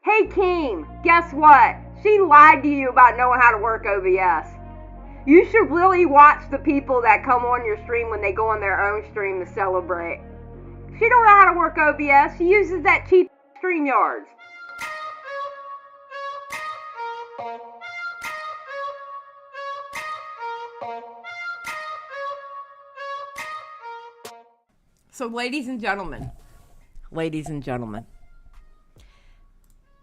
Hey Keem, guess what? She lied to you about knowing how to work OBS. You should really watch the people that come on your stream when they go on their own stream to celebrate. She don't know how to work OBS. She uses that cheap StreamYards. So ladies and gentlemen,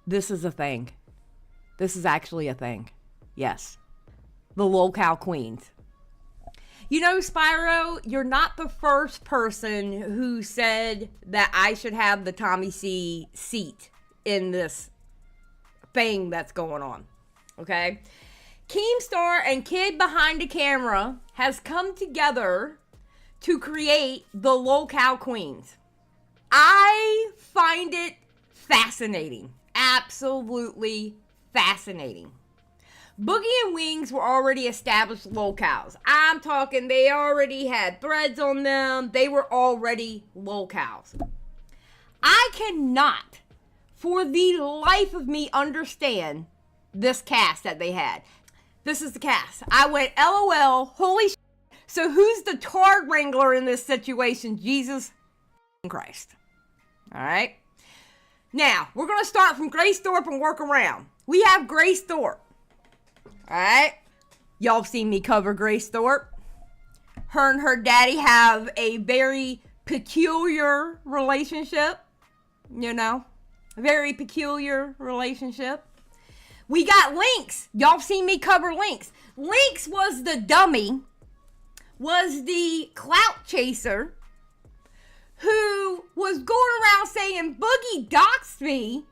this is a thing. This is actually a thing. Yes. The Lolcow Queens. You know, Spyro, you're not the first person who said that I should have the Tommy C seat in this thing that's going on. Okay? Keemstar and Kid Behind the Camera has come together to create the Lolcow Queens. I find it fascinating. Absolutely fascinating. Boogie and Wings were already established Lolcows. I'm talking they already had threads on them. They were already Lolcows. I cannot, for the life of me, understand this cast that they had. This is the cast. I went, LOL, holy shit. So who's the tar wrangler in this situation? Jesus Christ. All right. Now, we're going to start from Grace Thorpe and work around. We have Grace Thorpe. All right. Y'all seen me cover Grace Thorpe. Her and her daddy have a very peculiar relationship. You know, a very peculiar relationship. We got Lynx. Y'all seen me cover Lynx. Lynx was the dummy, was the clout chaser who was going around saying Boogie doxed me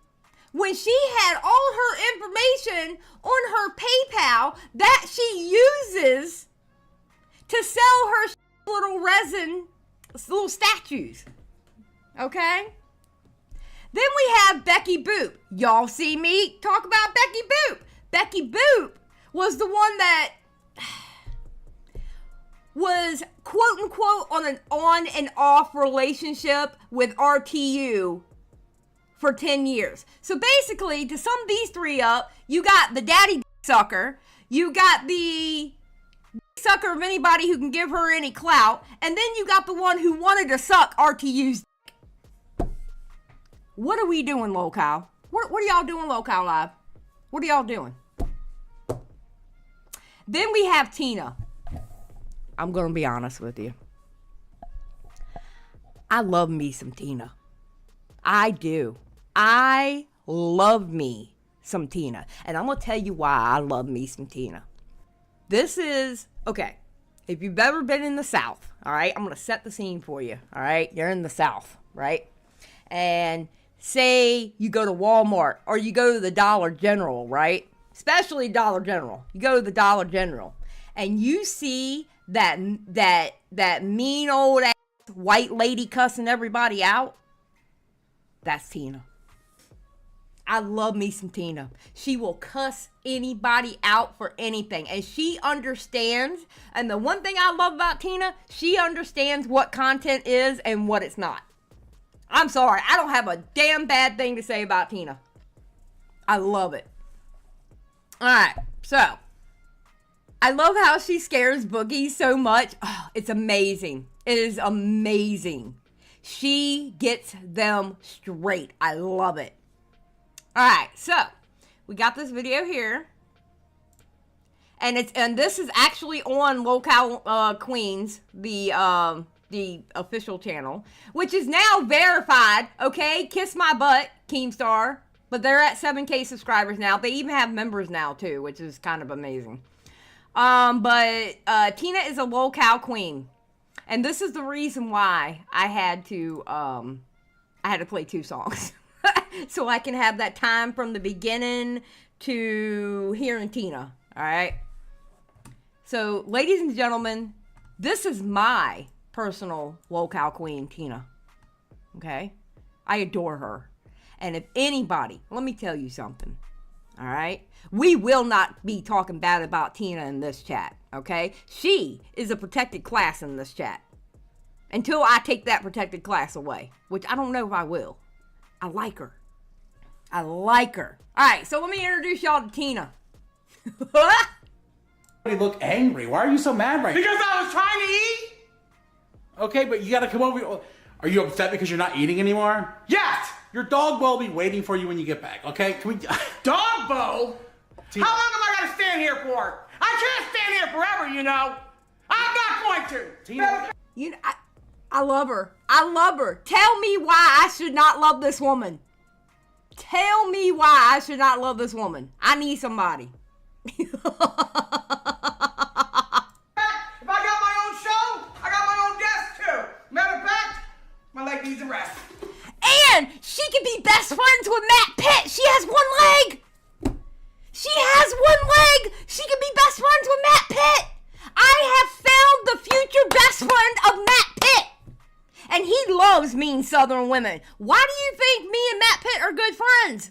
when she had all her information on her PayPal that she uses to sell her little resin, little statues. Okay? Then we have Becky Boop. Y'all see me talk about Becky Boop. Becky Boop was the one that was quote unquote on an on and off relationship with RTU for 10 years. So basically, to sum these three up, you got the daddy sucker, you got the sucker of anybody who can give her any clout, and then you got the one who wanted to suck RTU's dick. What are we doing, Lolcow? What are y'all doing, Lolcow Live? What are y'all doing? Then we have Tina. I'm going to be honest with you. I love me some Tina. I do. I love me some Tina. And I'm going to tell you why I love me some Tina. This is, okay, if you've ever been in the South, all right, I'm going to set the scene for you, all right? You're in the South, right? And say you go to Walmart or you go to the Dollar General, right? Especially Dollar General. You go to the Dollar General and you see that mean old ass white lady cussing everybody out. That's Tina. I love me some Tina. She will cuss anybody out for anything. And she understands. And the one thing I love about Tina, she understands what content is and what it's not. I'm sorry. I don't have a damn bad thing to say about Tina. I love it. All right. So, I love how she scares Boogie so much. Oh, it's amazing. It is amazing. She gets them straight. I love it. All right, so we got this video here, and this is actually on Lolcow Queens, the official channel, which is now verified. Okay, kiss my butt, Keemstar. But they're at 7K subscribers now. They even have members now too, which is kind of amazing. But Tina is a Lolcow Queen, and this is the reason why I had to play two songs. So I can have that time from the beginning to hearing Tina. All right. So, ladies and gentlemen, this is my personal Lolcow Queen, Tina. Okay. I adore her. And if anybody, let me tell you something. All right. We will not be talking bad about Tina in this chat. Okay. She is a protected class in this chat. Until I take that protected class away. Which I don't know if I will. I like her. I like her. All right, so let me introduce y'all to Tina. You look angry. Why are you so mad right now? Because I was trying to eat. Okay, but you gotta come over. Are you upset because you're not eating anymore? Yes. Your dog will be waiting for you when you get back, okay? Can we... Dog bow? Tina. How long am I going to stand here for? I can't stand here forever, you know. I'm not going to. Tina. You know, I love her. I love her. Tell me why I should not love this woman. Tell me why I should not love this woman. I need somebody. If I got my own show, I got my own desk too. Matter of fact, my leg needs a rest. And she can be best friends with Matt Pitt. She has one leg. She has one leg. She can be best friends with Matt Pitt. I have found the future best friend of Matt Pitt. And he loves mean Southern women. Why do you think me and Matt Pitt are good friends?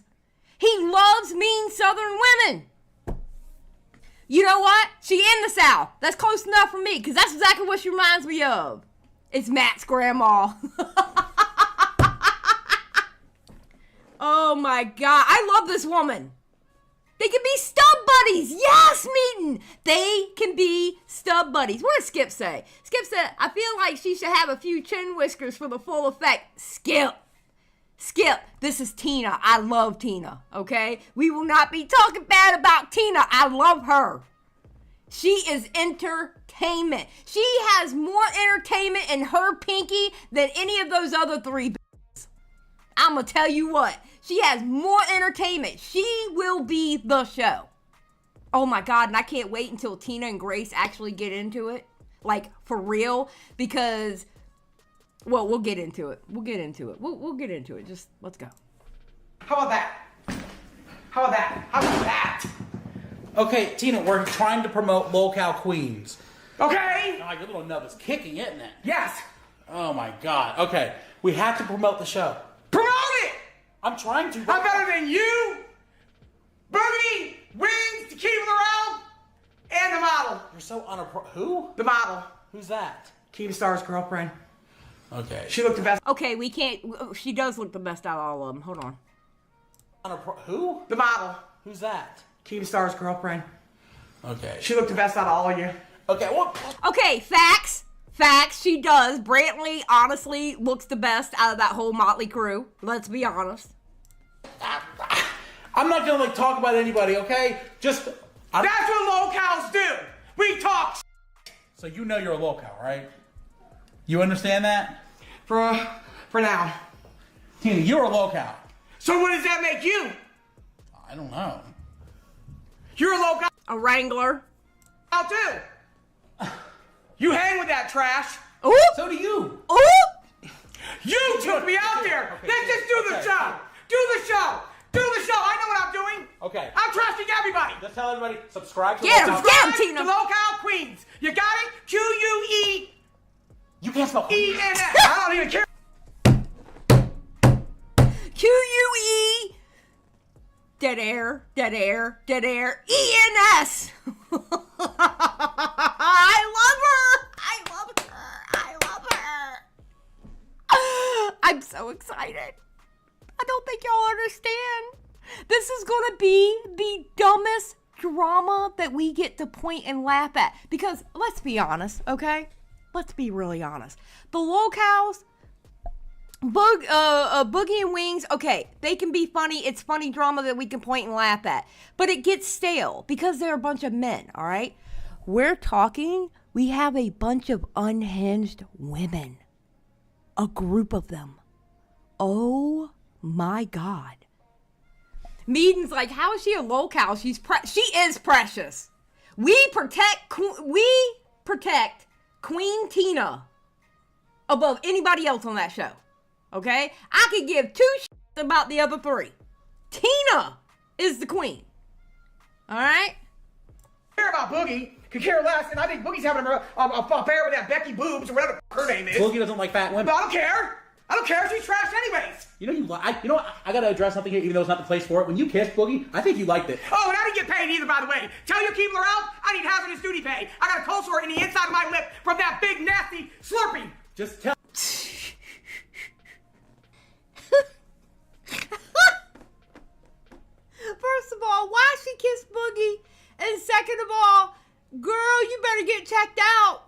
He loves mean Southern women. You know what? She in the South. That's close enough for me, because that's exactly what she reminds me of. It's Matt's grandma. Oh my God. I love this woman. They can be stub buddies. Yes, Meaton. They can be stub buddies. What does Skip say? Skip said, I feel like she should have a few chin whiskers for the full effect. Skip. Skip, this is Tina. I love Tina, okay? We will not be talking bad about Tina. I love her. She is entertainment. She has more entertainment in her pinky than any of those other three bitches. I'm going to tell you what. She has more entertainment. She will be the show. Oh my God, and I can't wait until Tina and Grace actually get into it. Like, for real. Because, well, we'll get into it. We'll get into it. We'll get into it. Just, let's go. How about that? How about that? How about that? Okay, Tina, we're trying to promote Lolcow Queens. Okay. Oh, your little nub is kicking, isn't it? Yes. Oh my God. Okay, we have to promote the show. Promote it. I'm trying to. I'm better than you, Boogie, Wings, Tequila around, and the model. You're so Who? The model. Who's that? Xylie Star's girlfriend. Okay. She looked the best. Okay, we can't. She does look the best out of all of them. Hold on. Who? The model. Who's that? Xylie Star's girlfriend. Okay. She looked the best out of all of you. Okay, what? Okay, facts. Facts, she does. Brantley honestly looks the best out of that whole motley crew. Let's be honest. I'm not gonna talk about anybody, okay? Just. That's what Lolcows do. We talk. So you know you're a Lolcow, right? You understand that? For now. Tina, you're a Lolcow. So what does that make you? I don't know. You're a Lolcow A Wrangler. too. You hang with that trash. Ooh! So do you. Ooh! You took me out there. Okay, Let's just do the show. Do the show. Do the show. I know what I'm doing. Okay. I'm trusting everybody. Just tell everybody, subscribe to Get him, Lolcow. get him, Tina. To Lolcow Queens. You got it? Queens. You can't spell I don't even care. QUE. Dead air, dead air, dead air. ENS. I love her. I love her. I love her. I'm so excited. I don't think y'all understand. This is going to be the dumbest drama that we get to point and laugh at. Because let's be honest, okay? Let's be really honest. The Lolcows, Boogie and Wings, okay, they can be funny. It's funny drama that we can point and laugh at. But it gets stale because they're a bunch of men, all right? We're talking, we have a bunch of unhinged women. A group of them. Oh my God. Meaden's like, how is she a Lolcow? She is precious. We protect Queen Tina above anybody else on that show. Okay? I could give two shits about the other three. Tina is the queen. All right? Care about Boogie. Could care less. And I think Boogie's having a affair with that Becky Boobs or whatever her name is. Boogie doesn't like fat women. But I don't care. I don't care. She's trash anyways. I gotta address something here, even though it's not the place for it. When you kissed Boogie, I think you liked it. Oh, and I didn't get paid either, by the way. Tell your keeper out, I need hazardous duty pay. I got a cold sore in the inside of my lip from that big, nasty Slurpee. Just tell. can't kiss Boogie. And second of all, girl, you better get checked out.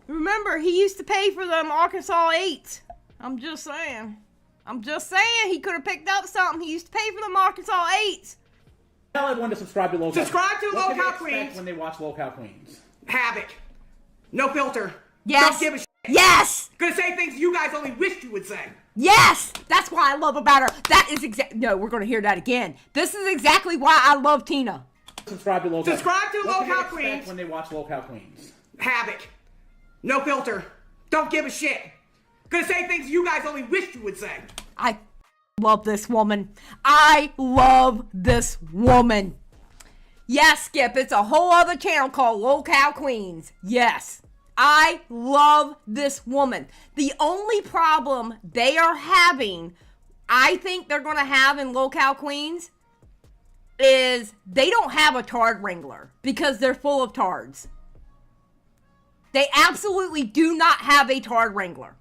Remember, he used to pay for them Arkansas 8s. I'm just saying. He could have picked up something. He used to pay for them Arkansas 8s. Tell everyone to subscribe to Lolcow. Subscribe to What can they Lolcow expect Queens. when they watch Lolcow Queens? Havoc. No filter. Yes. Don't give a shit. Yes. Gonna say things you guys only wished you would say. Yes. That's what I love about her. That is No, we're going to hear that again. This is exactly why I love Tina. Subscribe to Lolcow. Subscribe to What can they Lolcow expect Queens. when they watch Lolcow Queens? Havoc. No filter. Don't give a shit. Gonna say things you guys only wished you would say. I love this woman. I love this woman. Yes, Skip, it's a whole other channel called Lolcow Queens. Yes. I love this woman. The only problem they are having, I think they're going to have in Lolcow Queens, is they don't have a tard wrangler because they're full of tards. They absolutely do not have a tard wrangler.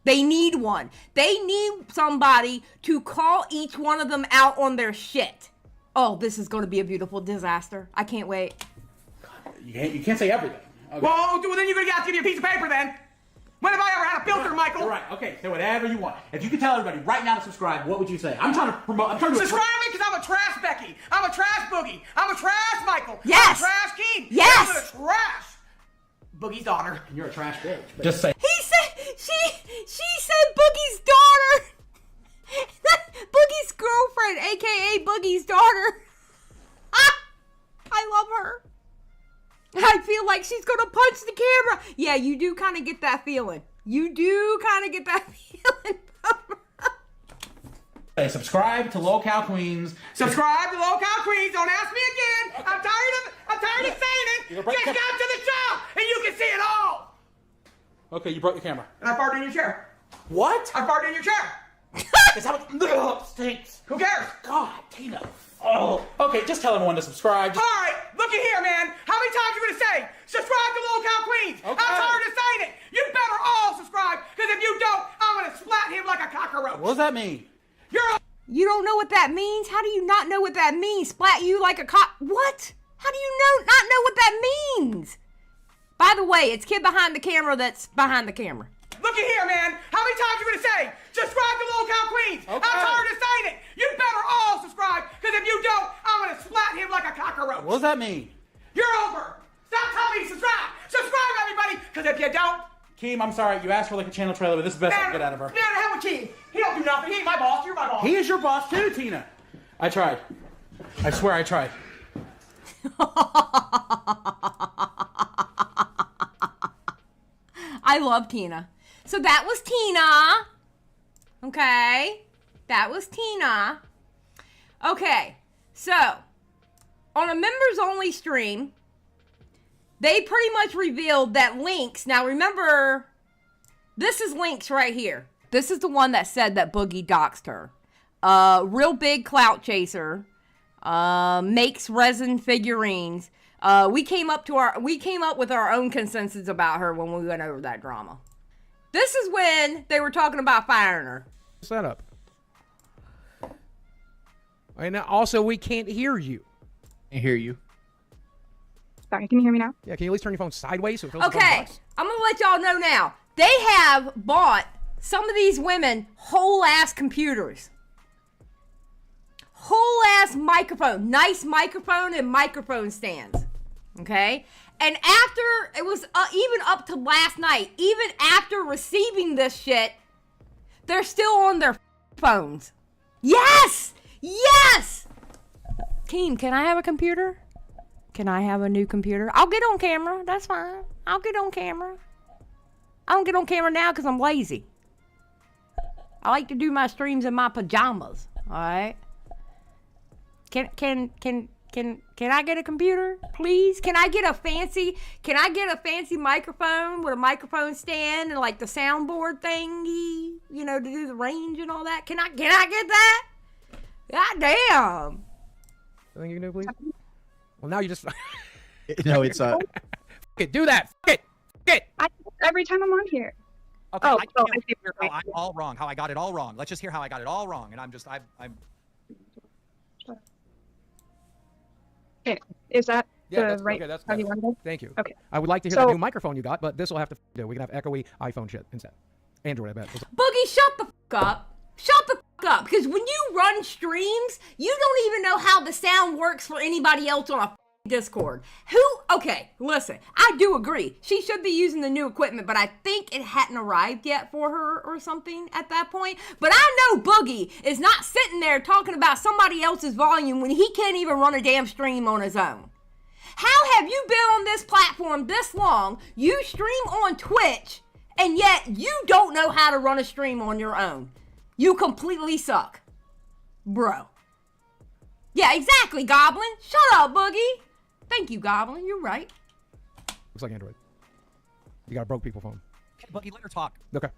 They need one. They need somebody to call each one of them out on their shit. Oh, this is going to be a beautiful disaster. I can't wait. You can't say everything. Okay. Well, then you're gonna have to give me a piece of paper then. When have I ever had a filter, Michael? You're right. Okay, say whatever you want. If you could tell everybody right now to subscribe, what would you say? I'm trying to promote. I'm trying to Subscribe me because I'm a trash Becky. I'm a trash Boogie. I'm a trash Michael. Yes. I'm a trash King. Yes. I'm a trash Boogie's daughter. And you're a trash bitch. Just say. He said, she said Boogie's daughter. Boogie's girlfriend, a.k.a. Boogie's daughter. I love her. I feel like she's going to punch the camera. Yeah, you do kind of get that feeling. You do kind of get that feeling. Say, subscribe to Lolcow Queens. Subscribe to Lolcow Queens. Don't ask me again. Okay. I'm tired of saying it. You're Just right. come to the show and you can see it all. Okay, you broke your camera. And I farted in your chair. What? I farted in your chair. Is that what? Ugh, stinks. Who cares? God, Tina. Oh. Okay, just tell everyone to subscribe. All right, looky here, man. How many times you gonna say subscribe to Lolcow Queens? Okay. I'm tired of saying it. You better all subscribe, because if you don't, I'm gonna splat him like a cockroach. What does that mean? You're a You don't know what that means? How do you not know what that means? Splat you like a What? How do you not know what that means? By the way, it's kid behind the camera that's behind the camera. looky here, man. How many times you gonna say subscribe to Lolcow Queens? Okay. I'm tired of saying it. You better all subscribe, because if you don't, I'm gonna splat him like a cockroach. What does that mean? You're over. Stop telling me to subscribe. Subscribe, everybody, because if you don't, Keem, I'm sorry. You asked for like a channel trailer, but this is the best I can get out of her. Man, the hell with King. He don't do nothing. He ain't my boss. You're my boss. He is your boss too, Tina. I tried. I swear I tried. I love Tina. So that was Tina. Okay. That was Tina. Okay. So, on a members only stream, they pretty much revealed that Lynx, now remember, this is Lynx right here. This is the one that said that Boogie doxed her. Real big clout chaser. Makes resin figurines. We came up with our own consensus about her when we went over that drama. This is when they were talking about firing her. Setup. And also, we can't hear you. I hear you. Sorry, can you hear me now? Yeah, can you at least turn your phone sideways so it feels like Okay, it's I'm gonna let y'all know now. They have bought some of these women whole ass computers. Whole ass microphone. Nice microphone and microphone stands. Okay? And after, it was even up to last night, even after receiving this shit, they're still on their phones. Yes! Yes! Team, can I have a computer? Can I have a new computer? I'll get on camera. That's fine. I'll get on camera. I don't get on camera now because I'm lazy. I like to do my streams in my pajamas. All right? Can I get a computer, please? Can I get a fancy microphone with a microphone stand and like the soundboard thingy, you know, to do the range and all that? Can I get that? God damn. Something you can do, please? Well, now you just... No, it's F it, do that. F it. Every time I'm on here. Okay, Oh, I oh, can't I see. hear how I'm all wrong, how I got it all wrong. Let's just hear how I got it all wrong. And I'm Is that Yeah, the that's right? okay. That's how you better. wanted it? Thank you. Okay. I would like to hear So- that new microphone you got, but this will have to do. We can have echoey iPhone shit instead. Android, I bet. Boogie, shut the fuck up. Shut the fuck up. Because when you run streams, you don't even know how the sound works for anybody else on a Discord. Okay, listen, I do agree. She should be using the new equipment, but I think it hadn't arrived yet for her or something at that point. But I know Boogie is not sitting there talking about somebody else's volume when he can't even run a damn stream on his own. How have you been on this platform this long? You stream on Twitch, and yet you don't know how to run a stream on your own. You completely suck. Bro. Yeah, exactly, Goblin. Shut up, Boogie. Thank you, Goblin. You're right. Looks like Android. You got a broke people phone. Okay, Boogie, let her talk. Okay.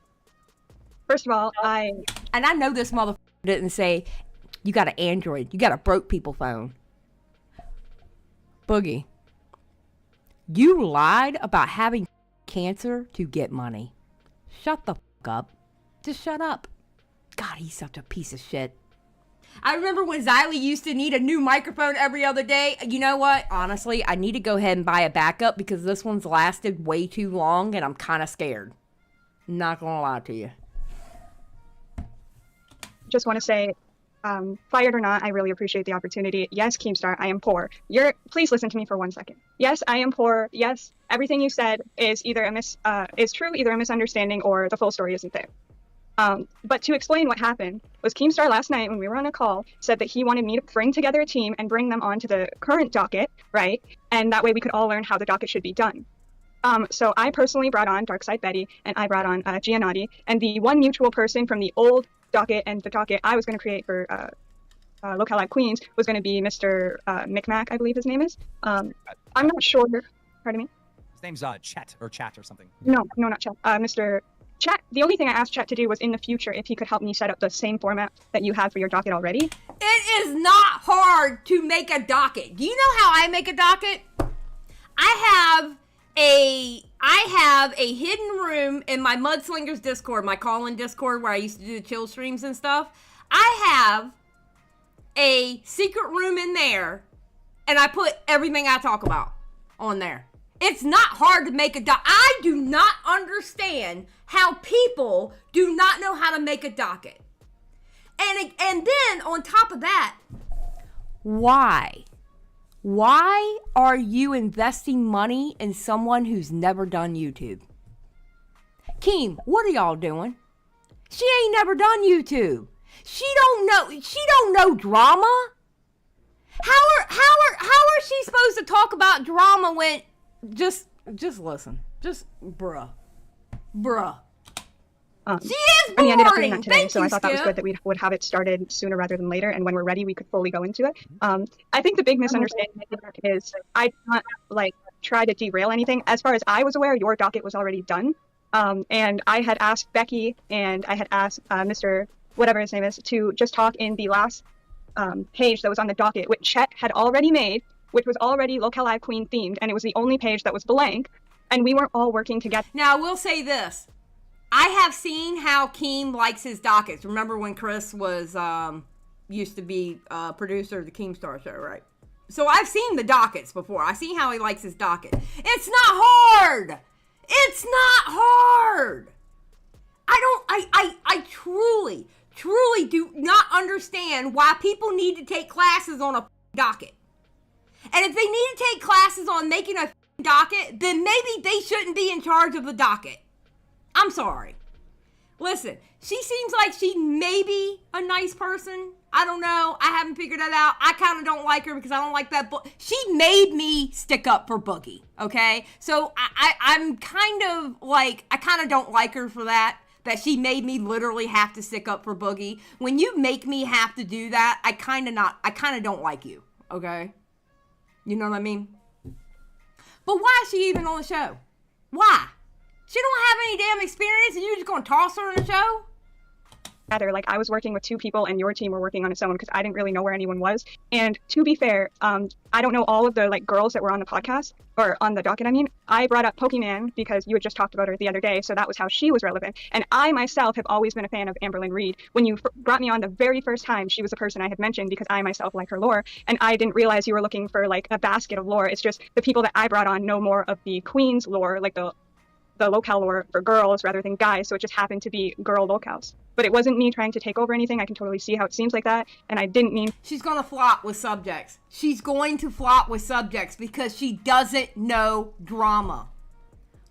First of all, And I know this motherfucker didn't say, you got an Android. You got a broke people phone. Boogie. You lied about having cancer to get money. Shut the fuck up. Just shut up. God, he's such a piece of shit. I remember when Xylie used to need a new microphone every other day. You know what? Honestly, I need to go ahead and buy a backup because this one's lasted way too long and I'm kind of scared. Not gonna lie to you. just want to say, fired or not, I really appreciate the opportunity. Yes, Keemstar, I am poor. Please listen to me for 1 second. Yes, I am poor. Yes, everything you said is either is true, either a misunderstanding, or the full story isn't there. But to explain what happened was Keemstar last night when we were on a call said that he wanted me to bring together a team and bring them onto the current docket, right? And that way we could all learn how the docket should be done. So I personally brought on Darkside Betty and I brought on Giannotti, and the one mutual person from the old docket and the docket I was going to create for Lolcow Live Queens was going to be Mr. Micmac, I believe his name is. I'm not sure. Pardon me? His name's Chet or something. No, not Chet. Mr. Chet, the only thing I asked Chet to do was in the future if he could help me set up the same format that you have for your docket already. It is not hard to make a docket. Do you know how I make a docket? I have a hidden room in my Mudslingers Discord, my call-in Discord where I used to do the chill streams and stuff. I have a secret room in there, and I put everything I talk about on there. It's not hard to make a docket. I do not understand how people do not know how to make a docket. And then on top of that, why? Why are you investing money in someone who's never done YouTube? Keem, what are y'all doing? She ain't never done YouTube. She don't know drama. How are she supposed to talk about drama when just listen. Just bruh. She is boring. And we ended up doing that today, Thank so you, I thought that was Skip. good that we would have it started sooner rather than later, and when we're ready, we could fully go into it. I think the big misunderstanding is I did not try to derail anything. As far as I was aware, your docket was already done, and I had asked Becky and I had asked Mr. whatever his name is to just talk in the last page that was on the docket, which Chet had already made, which was already Lolcow Live Queen themed, and it was the only page that was blank, and we weren't all working together. Now, I will say this. I have seen how Keem likes his dockets. Remember when Chris was used to be producer of the Keemstar show, right? So I've seen the dockets before. I see how he likes his docket. It's not hard. It's not hard. I truly do not understand why people need to take classes on a docket. And if they need to take classes on making a docket, then maybe they shouldn't be in charge of the docket. I'm sorry. Listen, she seems like she may be a nice person. I don't know. I haven't figured that out. I kind of don't like her because I don't like that. She made me stick up for Boogie, okay? So I'm kind of I kind of don't like her for that she made me literally have to stick up for Boogie. When you make me have to do that, I kind of don't like you, okay? You know what I mean? But why is she even on the show? Why? She don't have any damn experience and you're just going to toss her in the show? together. Like, I was working with 2 people and your team were working on its own because I didn't really know where anyone was. And to be fair, I don't know all of the like girls that were on the podcast or on the docket. I mean, I brought up Pokemon because you had just talked about her the other day, so that was how she was relevant. And I myself have always been a fan of Amberlynn Reed. When you brought me on the very first time, she was the person I had mentioned because I myself like her lore, and I didn't realize you were looking for like a basket of lore. It's just the people that I brought on know more of the Queen's lore, like the Lolcow lore for girls rather than guys, so it just happened to be girl Lolcows. But it wasn't me trying to take over anything. I can totally see how it seems like that, and I didn't mean... She's gonna flop with subjects. She's going to flop with subjects because she doesn't know drama.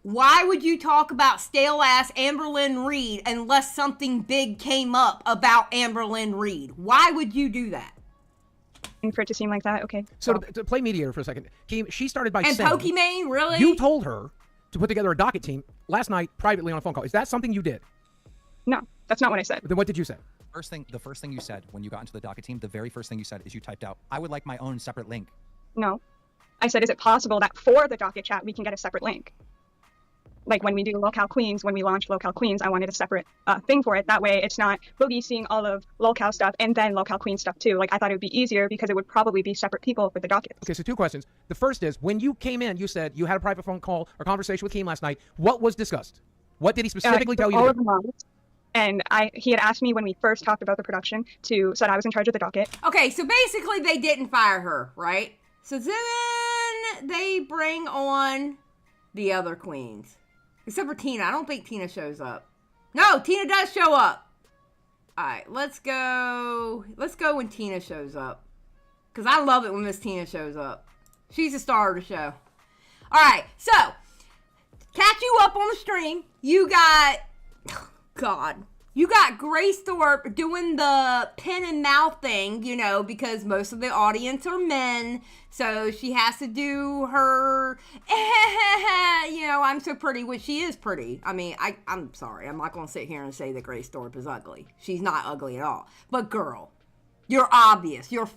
Why would you talk about stale-ass Amberlynn Reed unless something big came up about Amberlynn Reed? Why would you do that? For it to seem like that, okay. So well. to play mediator for a second, she started by And saying... Pokimane, really? You told her to put together a docket team last night privately on a phone call. Is that something you did? No, that's not what I said. Then what did you say? The first thing you said when you got into the docket team, the very first thing you said is you typed out, I would like my own separate link. No. I said, is it possible that for the docket chat, we can get a separate link? Like when we do Lolcow Queens, when we launched Lolcow Queens, I wanted a separate thing for it. That way it's not Boogie seeing all of Lolcow stuff and then Lolcow Queen stuff too. Like, I thought it would be easier because it would probably be separate people for the docket. Okay, so 2 questions. The first is, when you came in, you said you had a private phone call or conversation with Keem last night. What was discussed? What did he specifically tell you? All to of do? the moms. And he had asked me when we first talked about the production said I was in charge of the docket. Okay, so basically they didn't fire her, right? So then they bring on the other queens. Except for Tina. I don't think Tina shows up. No, Tina does show up. All right, let's go. Let's go when Tina shows up. Because I love it when Miss Tina shows up. She's the star of the show. All right, so catch you up on the stream. You got... God. You got Grace Thorpe doing the pen and mouth thing, you know, because most of the audience are men. So she has to do her, you know, I'm so pretty, which she is pretty. I mean, I'm sorry. I'm not going to sit here and say that Grace Thorpe is ugly. She's not ugly at all. But girl, you're obvious. You're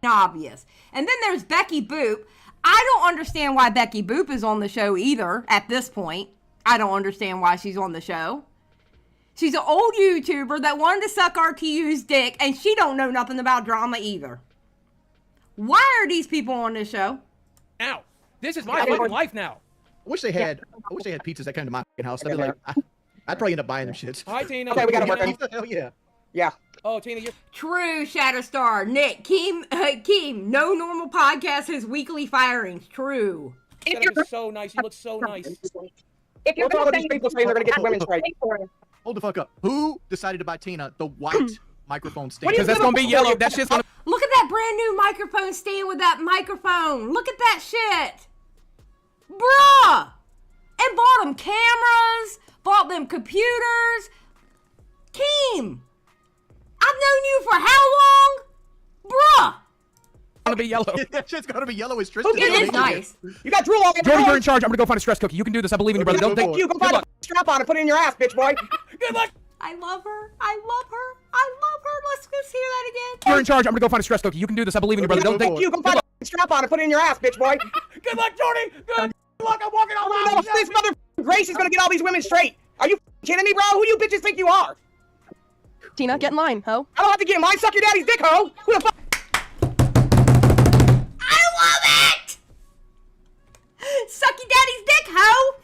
obvious. And then there's Becky Boop. I don't understand why Becky Boop is on the show either at this point. I don't understand why she's on the show. She's an old YouTuber that wanted to suck RTU's dick, and she don't know nothing about drama either. Why are these people on this show? Now, this is my fucking life now. I wish they had pizzas that came to my fucking house. I'd be like, I'd probably end up buying them shits. Hi, Tina. Okay, we gotta work on Hell yeah. Yeah. Oh, Tina, you're... True, Shatterstar. Nick, Keem, no normal podcast has weekly firings. True. That is so nice. You look so nice. If you're all of these people saying they're gonna get the women's right. Hold the fuck up. Who decided to buy Tina the white microphone stand? Because that's going to be yellow. That shit's going to... Look at that brand new microphone stand with that microphone. Look at that shit. Bruh. And bought them cameras. Bought them computers. Keem. I've known you for how long? Bruh. Going to be yellow. That shit's going to be yellow as Tristan. It is nice. You got drool all over Jordy, you're in charge. I'm going to go find a stress cookie. You can do this. I believe in you, brother. Don't think... You go find a strap on and put it in your ass, bitch boy. Good luck. I love her. I love her. I love her. Let's hear that again. You're in charge. I'm going to go find a stress cookie. You can do this. I believe in you, brother. Don't think... You go find a strap on and put it in your ass, bitch boy. Good luck, Jordy. Good luck. I'm walking all No, this mother Grace is gonna get all these women straight. Are you kidding me, bro? Who you bitches think you are? Tina, get in line, ho. I don't have to get mine. Suck your daddy's dick, ho. Who the fuck? I love it! Suck your daddy's dick, ho!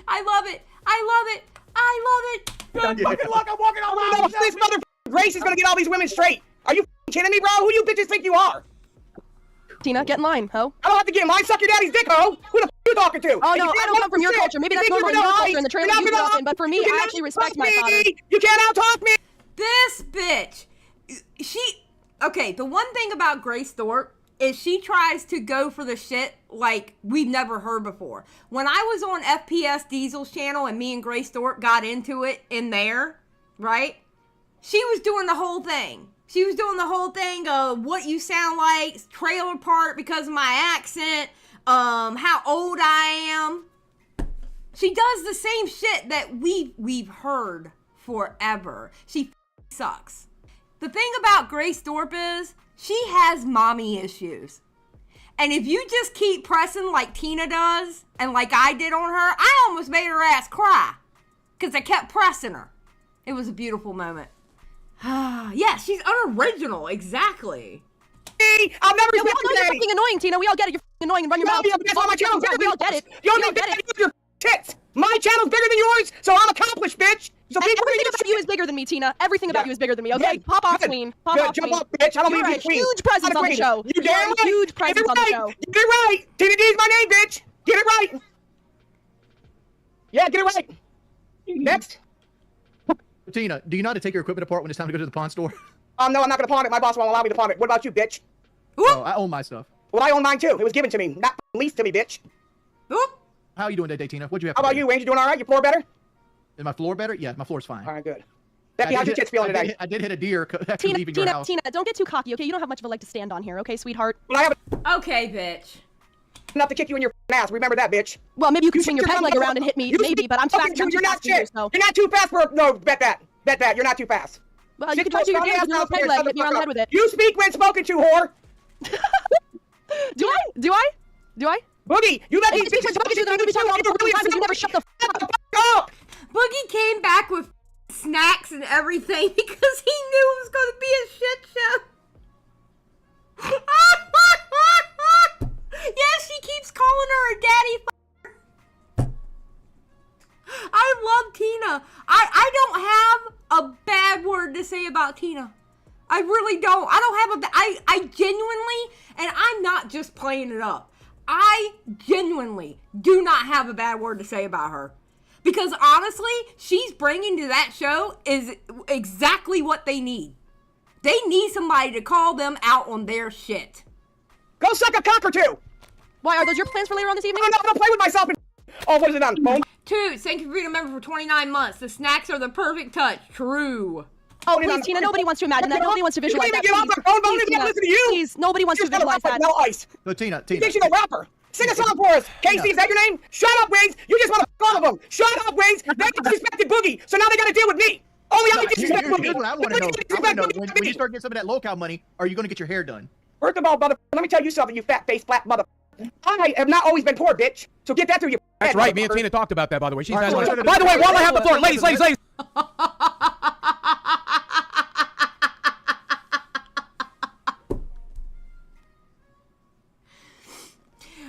I love it. I love it. I love it. Good fucking luck. I'm walking all No, this mother Grace is gonna get all these women straight. Are you kidding me, bro? Who you bitches think you are? Tina, get in line, ho. I don't have to get mine. Suck your daddy's dick, ho. Who the fuck you talking to? Oh, no, I don't come from your culture. Maybe that's normal in your culture and the trailer you grew up in, but for me, I actually respect my father. You can't out-talk me! This bitch. Okay, the one thing about Grace Thorpe is she tries to go for the shit like we've never heard before. When I was on FPS Diesel's channel and me and Grace Thorpe got into it in there, right? She was doing the whole thing. She was doing the whole thing of what you sound like, trailer park because of my accent, how old I am. She does the same shit that we've heard forever. She sucks. The thing about Grace Thorpe is she has mommy issues. And if you just keep pressing like Tina does, and like I did on her, I almost made her ass cry. Because I kept pressing her. It was a beautiful moment. Yeah, she's unoriginal, exactly. I'll never Yeah, we respect all know you, you're Daddy. fucking annoying, Tina. We all get it. You're fucking annoying and run your mouth. Yeah, but that's why my channel's bigger We all than get it. yours. You We don't all know get it. your tits. My channel's bigger than yours, so I'm accomplished, bitch. So And people everything think about you is bigger than me, Tina. Everything about Yeah. you is bigger than me, okay? Good. Pop off, Good. queen. Pop Good. off, Jump queen. up, bitch. I don't You're mean a to be queen. huge presence I'm a on the queen. show. You You're damn a right. huge presence Get it on the right. show. Get it right. Tina D is my name, bitch. Get it right. Yeah, get it right. Next. Tina, do you know how to take your equipment apart when it's time to go to the pawn store? No, I'm not gonna pawn it. My boss won't allow me to pawn it. What about you, bitch? Oh, I own my stuff. Well, I own mine too. It was given to me, not leased to me, bitch. Oop. How are you doing today, Tina? What'd you have? How about you, Wayne? You doing all right? Your floor better? Is my floor better? Yeah, my floor's fine. All right, good. Becky, how's your tits feeling today? I did hit a deer after Tina, leaving your Tina, house. Tina, don't get too cocky, okay? You don't have much of a leg to stand on here, okay, sweetheart? Well, I have Okay, bitch. enough to kick you in your ass. Remember that, bitch. Well, maybe you can swing your You're peg leg not- around and hit me, You maybe, but I'm fucking fast. I'm too You're not fast for you, shit. so. You're not too fast for no. Bet that. Bet that. You're not too fast. Well, you can try to do your damage with your peg leg, hit me around the head with it. You speak when spoken to, whore. Do I? Do I? Do I? Boogie, you let Hey, these speak when bitches spoken to, then I'm gonna be talking all the fucking time because you never shut the fuck up. Boogie came back with snacks and everything because he knew it was going to be a shit show. Yeah, she keeps calling her a daddy. I love Tina. I don't have a bad word to say about Tina. I really don't. I don't have I genuinely, and I'm not just playing it up. I genuinely do not have a bad word to say about her. Because honestly, she's bringing to that show is exactly what they need. They need somebody to call them out on their shit. Go suck a cock or two. Why, are those your plans for later on this evening? I'm not gonna play with myself. Oh, what is it on phone? 2, thank you for being a member for 29 months. The snacks are the perfect touch. True. Oh, it is Please, on- Tina, nobody wants to imagine that. Nobody wants to visualize You that. can't even get off the phone. Nobody Tina, can listen to you. Please, nobody wants to You're gonna visualize rap like that. no ice. So Tina, You Tina. think she's a rapper? Sing a song for us. Casey, is that your name? Shut up, Wings. You just want to fuck all of them. Shut up, Wings. They disrespected Boogie, so now they got to deal with me. Only I disrespect Boogie. Here's what I want to know. I want to know when you start getting some of that Lolcow money, are you going to get your hair done? First of all, mother, let me tell you something, you fat face flat mother. I have not always been poor, bitch. So get that through your That's head, right. Me and motherfucker. Tina talked about that, by the way. She's All right, had so- one. By the way, while I have the floor, ladies.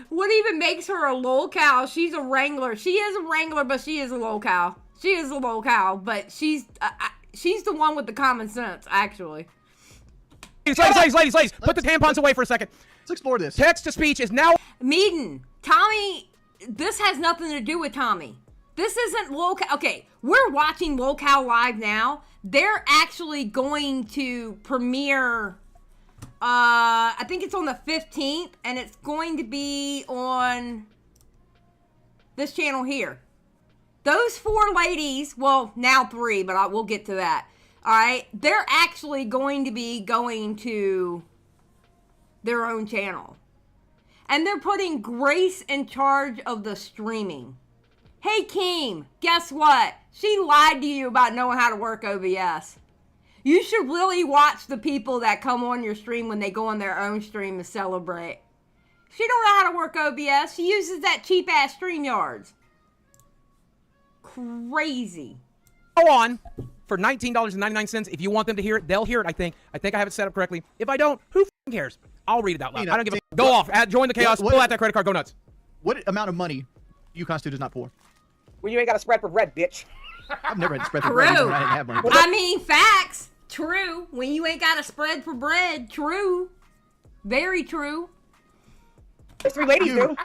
What even makes her a Lolcow? She's a wrangler. She is a wrangler, but she is a Lolcow. She is a Lolcow, but she's the one with the common sense, actually. Ladies, put the tampons away for a second. Let's explore this. Text to speech is now. Meaden, Tommy, this has nothing to do with Tommy. This isn't Lolcow. Okay, we're watching Lolcow live now. They're actually going to premiere, I think it's on the 15th, and it's going to be on this channel here. Those 4 ladies, well, now 3, but we'll get to that. All right, they're actually going to be going to their own channel. And they're putting Grace in charge of the streaming. Hey, Keem, guess what? She lied to you about knowing how to work OBS. You should really watch the people that come on your stream when they go on their own stream to celebrate. She don't know how to work OBS. She uses that cheap-ass StreamYards. Crazy. Go on for $19.99. If you want them to hear it, they'll hear it, I think. I think I have it set up correctly. If I don't, who f***ing cares? I'll read it out loud. Tina, I don't give a Tina, Go off. Join the chaos. what- Pull out that credit card. Go nuts. What amount of money do you constitute as not poor? Well, you ain't got to spread for bread, bitch. I've never had to spread for bread True. when I didn't have money. I mean, facts. True. When you ain't got to spread for bread. True. Very true. Those 3 ladies do.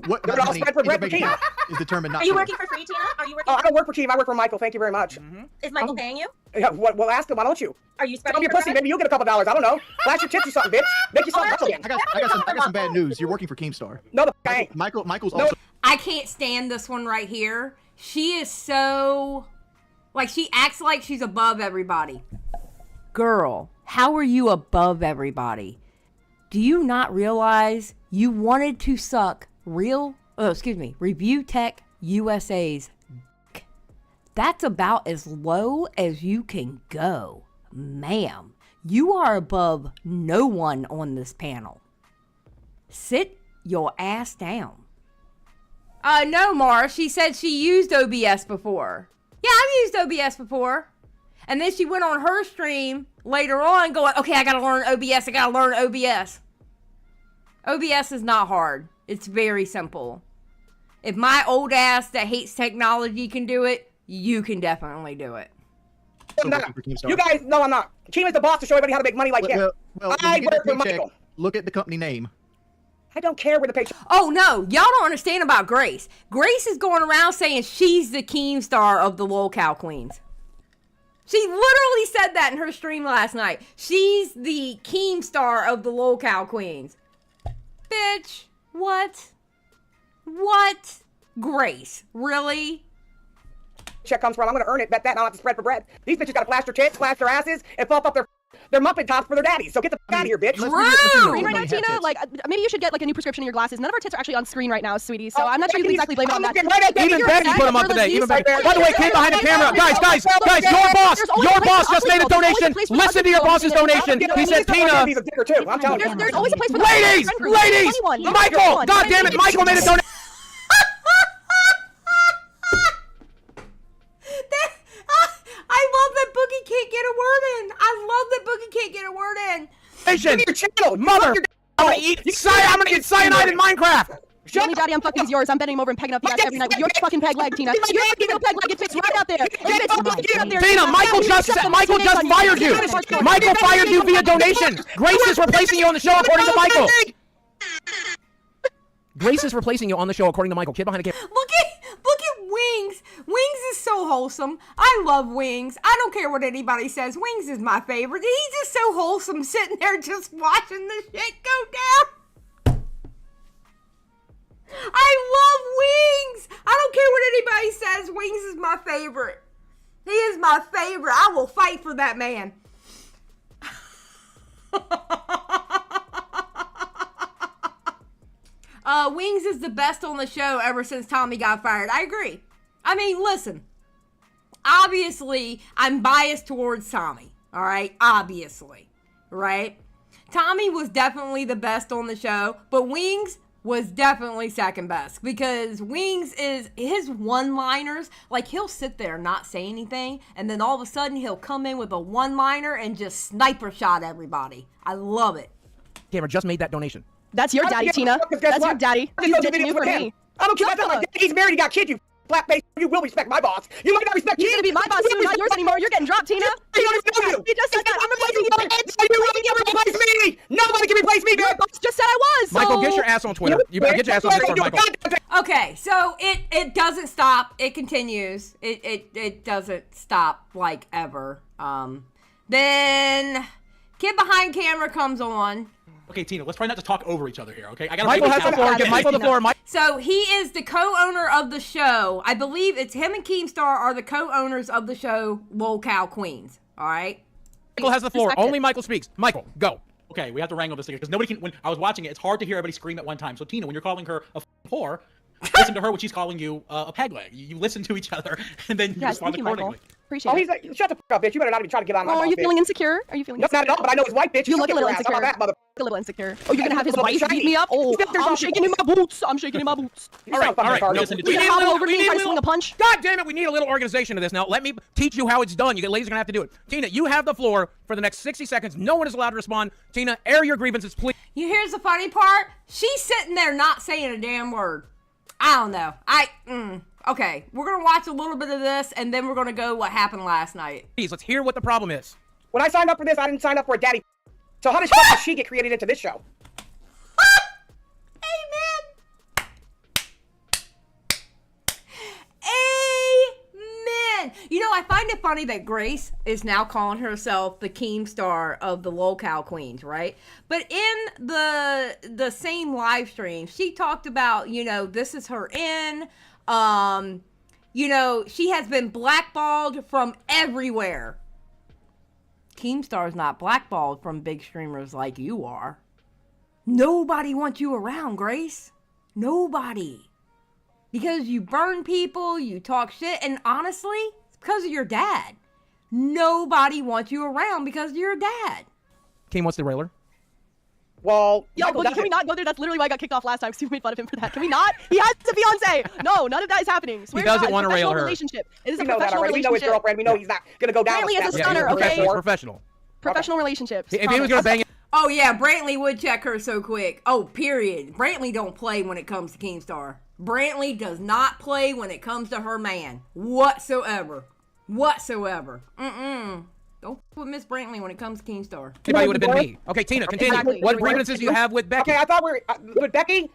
What They're amount of all money spread for is bread for making Keem. is determined not Are you poor. working for free, Tina? Are you working? I don't work for Keem. I work for Michael. Thank you very much. Is Michael paying you? Yeah, well, ask him. Why don't you? Are you Tell spreading him your for pussy. bread? Maybe you'll get a couple $. I don't know. Flash your tits or something, bitch. Make yourself Oh, again. I got some bad news. You're working for Keemstar. No, the f- I ain't. Michael's No. also I can't stand this one right here. She is so... Like, she acts like she's above everybody. Girl, how are you above everybody? Do you not realize you wanted to suck Review Tech USA's dick? That's about as low as you can go. Ma'am, you are above no one on this panel. Sit your ass down. No, Mara. She said she used OBS before. Yeah, I've used OBS before. And then she went on her stream later on going, okay, I gotta learn OBS. I gotta learn OBS. OBS is not hard. It's very simple. If my old ass that hates technology can do it, you can definitely do it. You guys, no, I'm not. Team is the boss to show everybody how to make money like him. Well, I work for Michael. Look at the company name. I don't care where the paycheck. Oh, no. Y'all don't understand about Grace. Grace is going around saying she's the Keemstar of the Lolcow Queens. She literally said that in her stream last night. She's the Keemstar of the Lolcow Queens. Bitch. What? What? Grace. Really? Check comes from, I'm gonna earn it, bet that, and I'll have to spread for bread. These bitches gotta flash their tits, flash their asses, and fluff up their muppet tops for their daddies. So get the f out of here, bitch. Screen right now, Tina. Like, maybe you should get like a new prescription in your glasses. None of our tits are actually on screen right now, sweetie. So I'm not sure you can exactly blame it on that. Even Becky put them up today. Even Becky. By the way, kid behind the camera, guys, your boss just made a donation. Listen to your boss's donation. He said, Tina. There's always a place for ladies, Michael. God damn it, Michael made a donation. I love that Boogie can't get a word in. I love that Boogie can't get a word in. Mother, I'm gonna get cyanide in Minecraft. Shut me, daddy, I'm fucking yours. I'm bending him over and pegging up the ass every night with your fucking peg leg, Tina. Your fucking peg leg, it fits right out there. It fits right out there. Tina, Michael just fired you. Michael fired you via donation. Grace is replacing you on the show according to Michael. Grace is replacing you on the show according to Michael. Kid behind the camera. Look at Wings. Wings is so wholesome. I love Wings. I don't care what anybody says. Wings is my favorite. He's just so wholesome sitting there just watching the shit go down. I love Wings. I don't care what anybody says. Wings is my favorite. He is my favorite. I will fight for that man. Wings is the best on the show ever since Tommy got fired. I agree. I mean, listen. Obviously, I'm biased towards Tommy. All right? Obviously. Right? Tommy was definitely the best on the show, but Wings was definitely second best because Wings is his one-liners. Like, he'll sit there and not say anything, and then all of a sudden he'll come in with a one-liner and just sniper shot everybody. I love it. Camera just made that donation. That's your daddy, Tina. That's your daddy. He's ditching you for me. I don't care about that. He's married, he got kids, you flat face. You will respect my boss. You might not respect You're gonna be my boss soon, not yours anymore. You're getting dropped, Tina. I don't even know you. He just said that. I'm replacing you. You can replace me. Nobody can replace me, Your girl. boss just said I was. Michael, get your ass on Twitter. You better get your ass on Twitter, Michael. Okay, so it doesn't stop. It continues. It doesn't stop like ever. Then kid behind camera comes on. Okay, Tina, let's try not to talk over each other here, okay? Michael has the floor. Give Michael the floor. So he is the co-owner of the show. I believe it's him and Keemstar are the co-owners of the show Lolcow Queens. All right? Michael has the floor. Only Michael speaks. Michael, go. Okay, we have to wrangle this together because nobody can. When I was watching it, it's hard to hear everybody scream at one time. So Tina, when you're calling her a whore, listen to her when she's calling you a peg leg. You listen to each other and then you respond accordingly. Appreciate it. He's like, shut the f up, bitch. You better not even try to get on my boss, are you bitch. feeling insecure? Are you feeling No, insecure? not at all, but I know his wife, bitch. You look a little How insecure. about that, mother? A little insecure. Oh, you're gonna have his Little wife shiny. beat me up? Oh, Step there's I'm no shaking in my boots. I'm shaking in my boots. All right. No, No, listen to You Tina. gonna hop over me and try to swing a punch? God damn it, we need a little organization to this now. Let me teach you how it's done. You ladies are gonna have to do it. Tina, you have the floor for the next 60 seconds. No one is allowed to respond. Tina, air your grievances, please. Here's the funny part. She's sitting there not saying a damn word. I don't know. Okay, we're going to watch a little bit of this, and then we're going to go what happened last night. Please, let's hear what the problem is. When I signed up for this, I didn't sign up for a daddy. So how does fuck she get created into this show? Amen. Amen. You know, I find it funny that Grace is now calling herself the Keemstar of the Lolcow Queens, right? But in the same live stream, she talked about, you know, this is her in. You know, she has been blackballed from everywhere. Keemstar's not blackballed from big streamers like you are. Nobody wants you around, Grace. Nobody. Because you burn people, you talk shit, and honestly, it's because of your dad. Nobody wants you around because of your dad. Keem, what's the railer? Well, Yo, Michael Boogie, can we not go there? That's literally why I got kicked off last time because you made fun of him for that. Can we not? He has a fiance. No, none of that is happening. Swear He doesn't to God, want to rail her. Relationship. It is a we know that professional already. We know his relationship. girlfriend. We know he's not gonna go down. Brantley with is a that. stunner, okay? It's professional. Professional relationships. If he was gonna bang it, Oh yeah, Brantley would check her so quick. Oh, period. Brantley don't play when it comes to Keemstar. Brantley does not play when it comes to her man whatsoever. Don't with Miss Brantley when it comes to Keemstar. anybody would have been me. Okay, Tina, continue. Exactly. What grievances do you have with Becky? Okay, I thought we were with Becky.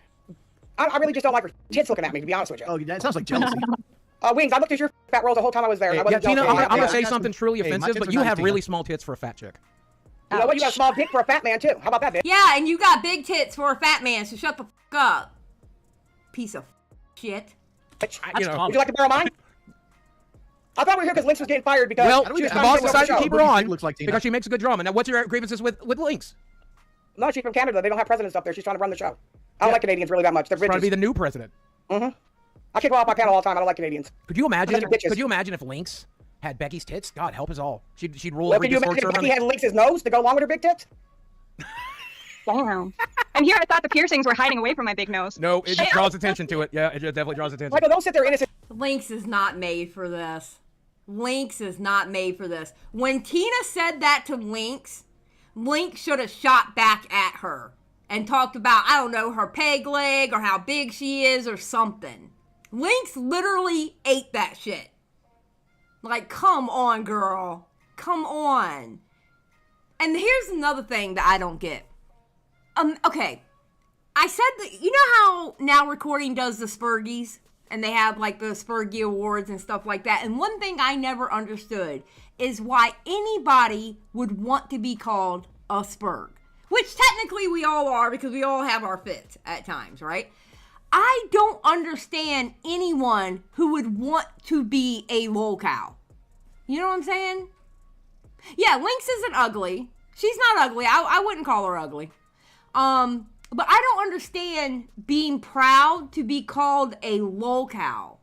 I really just don't like her tits looking at me, to be honest with you. Oh, that sounds like jealousy. Wings, I looked at your fat rolls the whole time I was there. I Yeah, wasn't Tina, joking. I'm gonna Yeah. say something truly Hey, my offensive, tits but are you nice, have Tina. really small tits for a fat chick. You know what? You got a small dick for a fat man too. How about that, bitch? Yeah, and you got big tits for a fat man, so shut the fuck up. Piece of shit. You know, Would you like to borrow mine? I thought we were here because Lynx was getting fired because well, she the was trying boss to take over decided the to show. keep her on Looks like Tina. because she makes a good drama. Now, what's your grievances with Lynx? No, she's from Canada. They don't have presidents up there. She's trying to run the show. I don't like Canadians really that much. They're Trying to be bitches. the new president. I kick her off my panel all the time. I don't like Canadians. Could you imagine? They're bitches. Could you imagine if Lynx had Becky's tits? God help us all. She'd rule Well, every can you Discord imagine if server. Becky had Lynx's nose to go along with her big tits? Damn. And here I thought the piercings were hiding away from my big nose. No, it just draws attention to it. Yeah, it just definitely draws attention. Michael, don't sit there innocent. Lynx is not made for this. Lynx is not made for this. When Tina said that to Lynx, Lynx should have shot back at her and talked about, I don't know, her peg leg or how big she is or something. Lynx literally ate that shit. Like, come on, girl. Come on. And here's another thing that I don't get. Okay. I said that, you know how Now Recording does the Spurgies? And they have like the Spurgie Awards and stuff like that. And one thing I never understood is why anybody would want to be called a Spurg. Which technically we all are because we all have our fits at times, right? I don't understand anyone who would want to be a Lolcow. You know what I'm saying? Yeah, Lynx isn't ugly. She's not ugly. I wouldn't call her ugly. But I don't understand being proud to be called a Lolcow.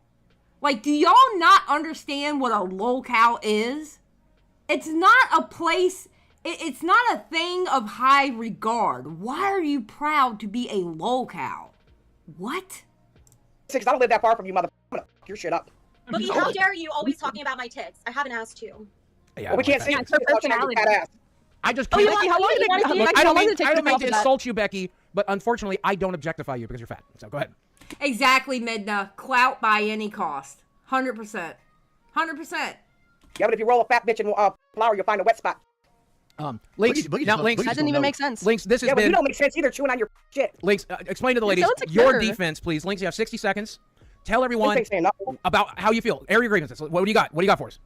Like, do y'all not understand what a Lolcow is? It's not a place, it's not a thing of high regard. Why are you proud to be a Lolcow? What? Because I don't live that far from you, mother. I'm gonna fuck your shit up. Boogie, how dare you always talking about my tits? I haven't asked you. Yeah, Well, we can't see Yeah, you. it's her personality. I just Oh, can't. you want, how long did it, Look, Becky, I how don't long mean, did it take I to don't mean come to up with that? insult you, Becky, but unfortunately, I don't objectify you because you're fat. So go ahead. Exactly, Midna. Clout by any cost. 100%. 100%. Yeah, but if you roll a fat bitch in flour, you'll find a wet spot. Lynx, Boogie now just- Lynx, Boogie That didn't even make sense. Lynx, this has Yeah, but you been, don't make sense either chewing on your shit. Lynx, explain to the You're ladies, so your insecure. defense, please. Lynx, you have 60 seconds. Tell Lynx everyone ain't saying nothing. about how you feel. Air your grievances. What do you got? What do you got for us?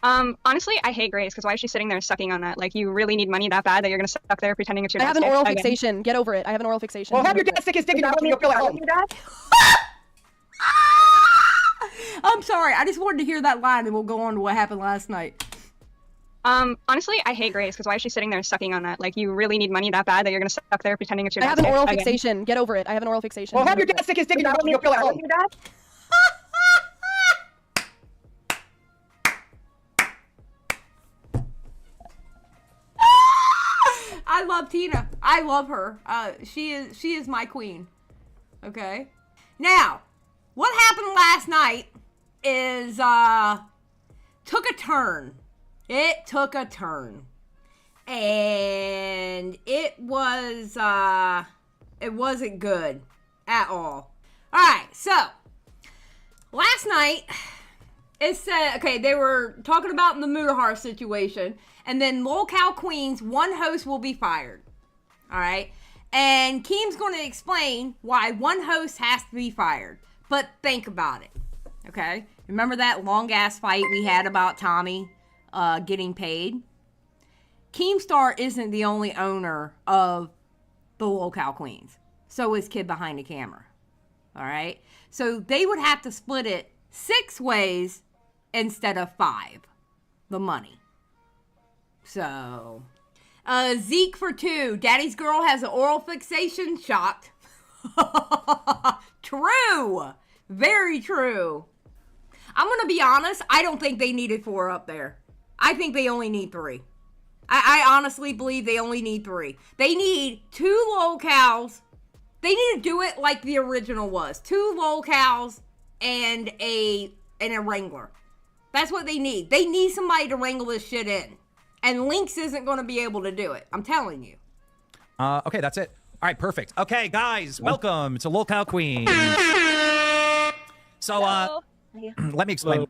Honestly, I hate Grace because why is she sitting there sucking on that? Like, you really need money that bad that you're gonna suck there pretending it's your I have dad's an dick oral again. fixation. Get over it. I have an oral fixation. Well, have your dad stick his dick in your mouth and you'll feel at home. I'm sorry. I just wanted to hear that line and we'll go on to what happened last night. Honestly, I hate Grace because why is she sitting there sucking on that? Like, you really need money that bad that you're gonna suck there pretending it's your I have dad's an dick oral again. fixation. Get over it. I have an oral fixation. Well, have your dad stick his dick in your mouth and you'll feel at home. I love Tina. I love her. She is my queen. Okay. Now, what happened last night is took a turn. It took a turn. And it wasn't good at all. Alright, so last night it said, okay, they were talking about the Mudahar situation, and then Lolcow Queens, one host will be fired. Alright? And Keem's going to explain why one host has to be fired. But think about it. Okay? Remember that long-ass fight we had about Tommy getting paid? Keemstar isn't the only owner of the Lolcow Queens. So is Kid Behind the Camera. Alright? So they would have to split it 6 ways instead of 5. The money. So... Zeke for 2. Daddy's girl has an oral fixation. Shocked. True. Very true. I'm going to be honest. I don't think they needed 4 up there. I think they only need 3. I honestly believe they only need 3. They need 2 Lolcows. They need to do it like the original was. 2 Lolcows and a Wrangler. That's what they need. They need somebody to wrangle this shit in. And Lynx isn't going to be able to do it. I'm telling you. Okay, that's it. All right, perfect. Okay, guys, welcome to Lolcow Queen. So, let me explain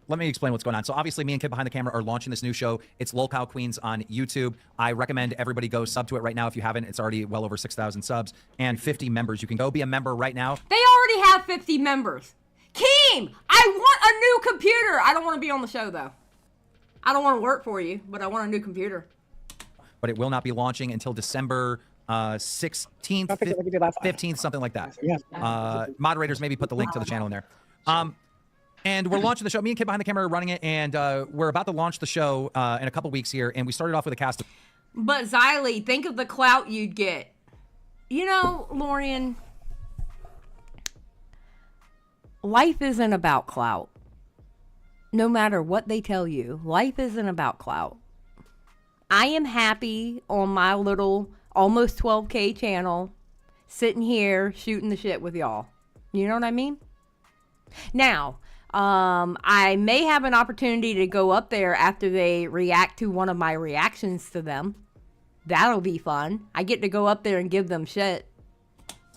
what's going on. So obviously me and Kid Behind the Camera are launching this new show. It's Lolcow Queens on YouTube. I recommend everybody go sub to it right now. If you haven't, it's already well over 6,000 subs and 50 members. You can go be a member right now. They already have 50 members. Keem, I want a new computer. I don't want to be on the show though. I don't want to work for you, but I want a new computer. But it will not be launching until December 16th, 15th, something like that. Moderators maybe put the link to the channel in there. And we're launching the show. Me and Kid Behind the Camera are running it, and we're about to launch the show in a couple weeks here. And we started off with a cast of... But Xylie, think of the clout you'd get. You know, Lorian, life isn't about clout. No matter what they tell you, life isn't about clout. I am happy on my little almost 12K channel, sitting here shooting the shit with y'all. You know what I mean? Now, I may have an opportunity to go up there after they react to one of my reactions to them. That'll be fun. I get to go up there and give them shit.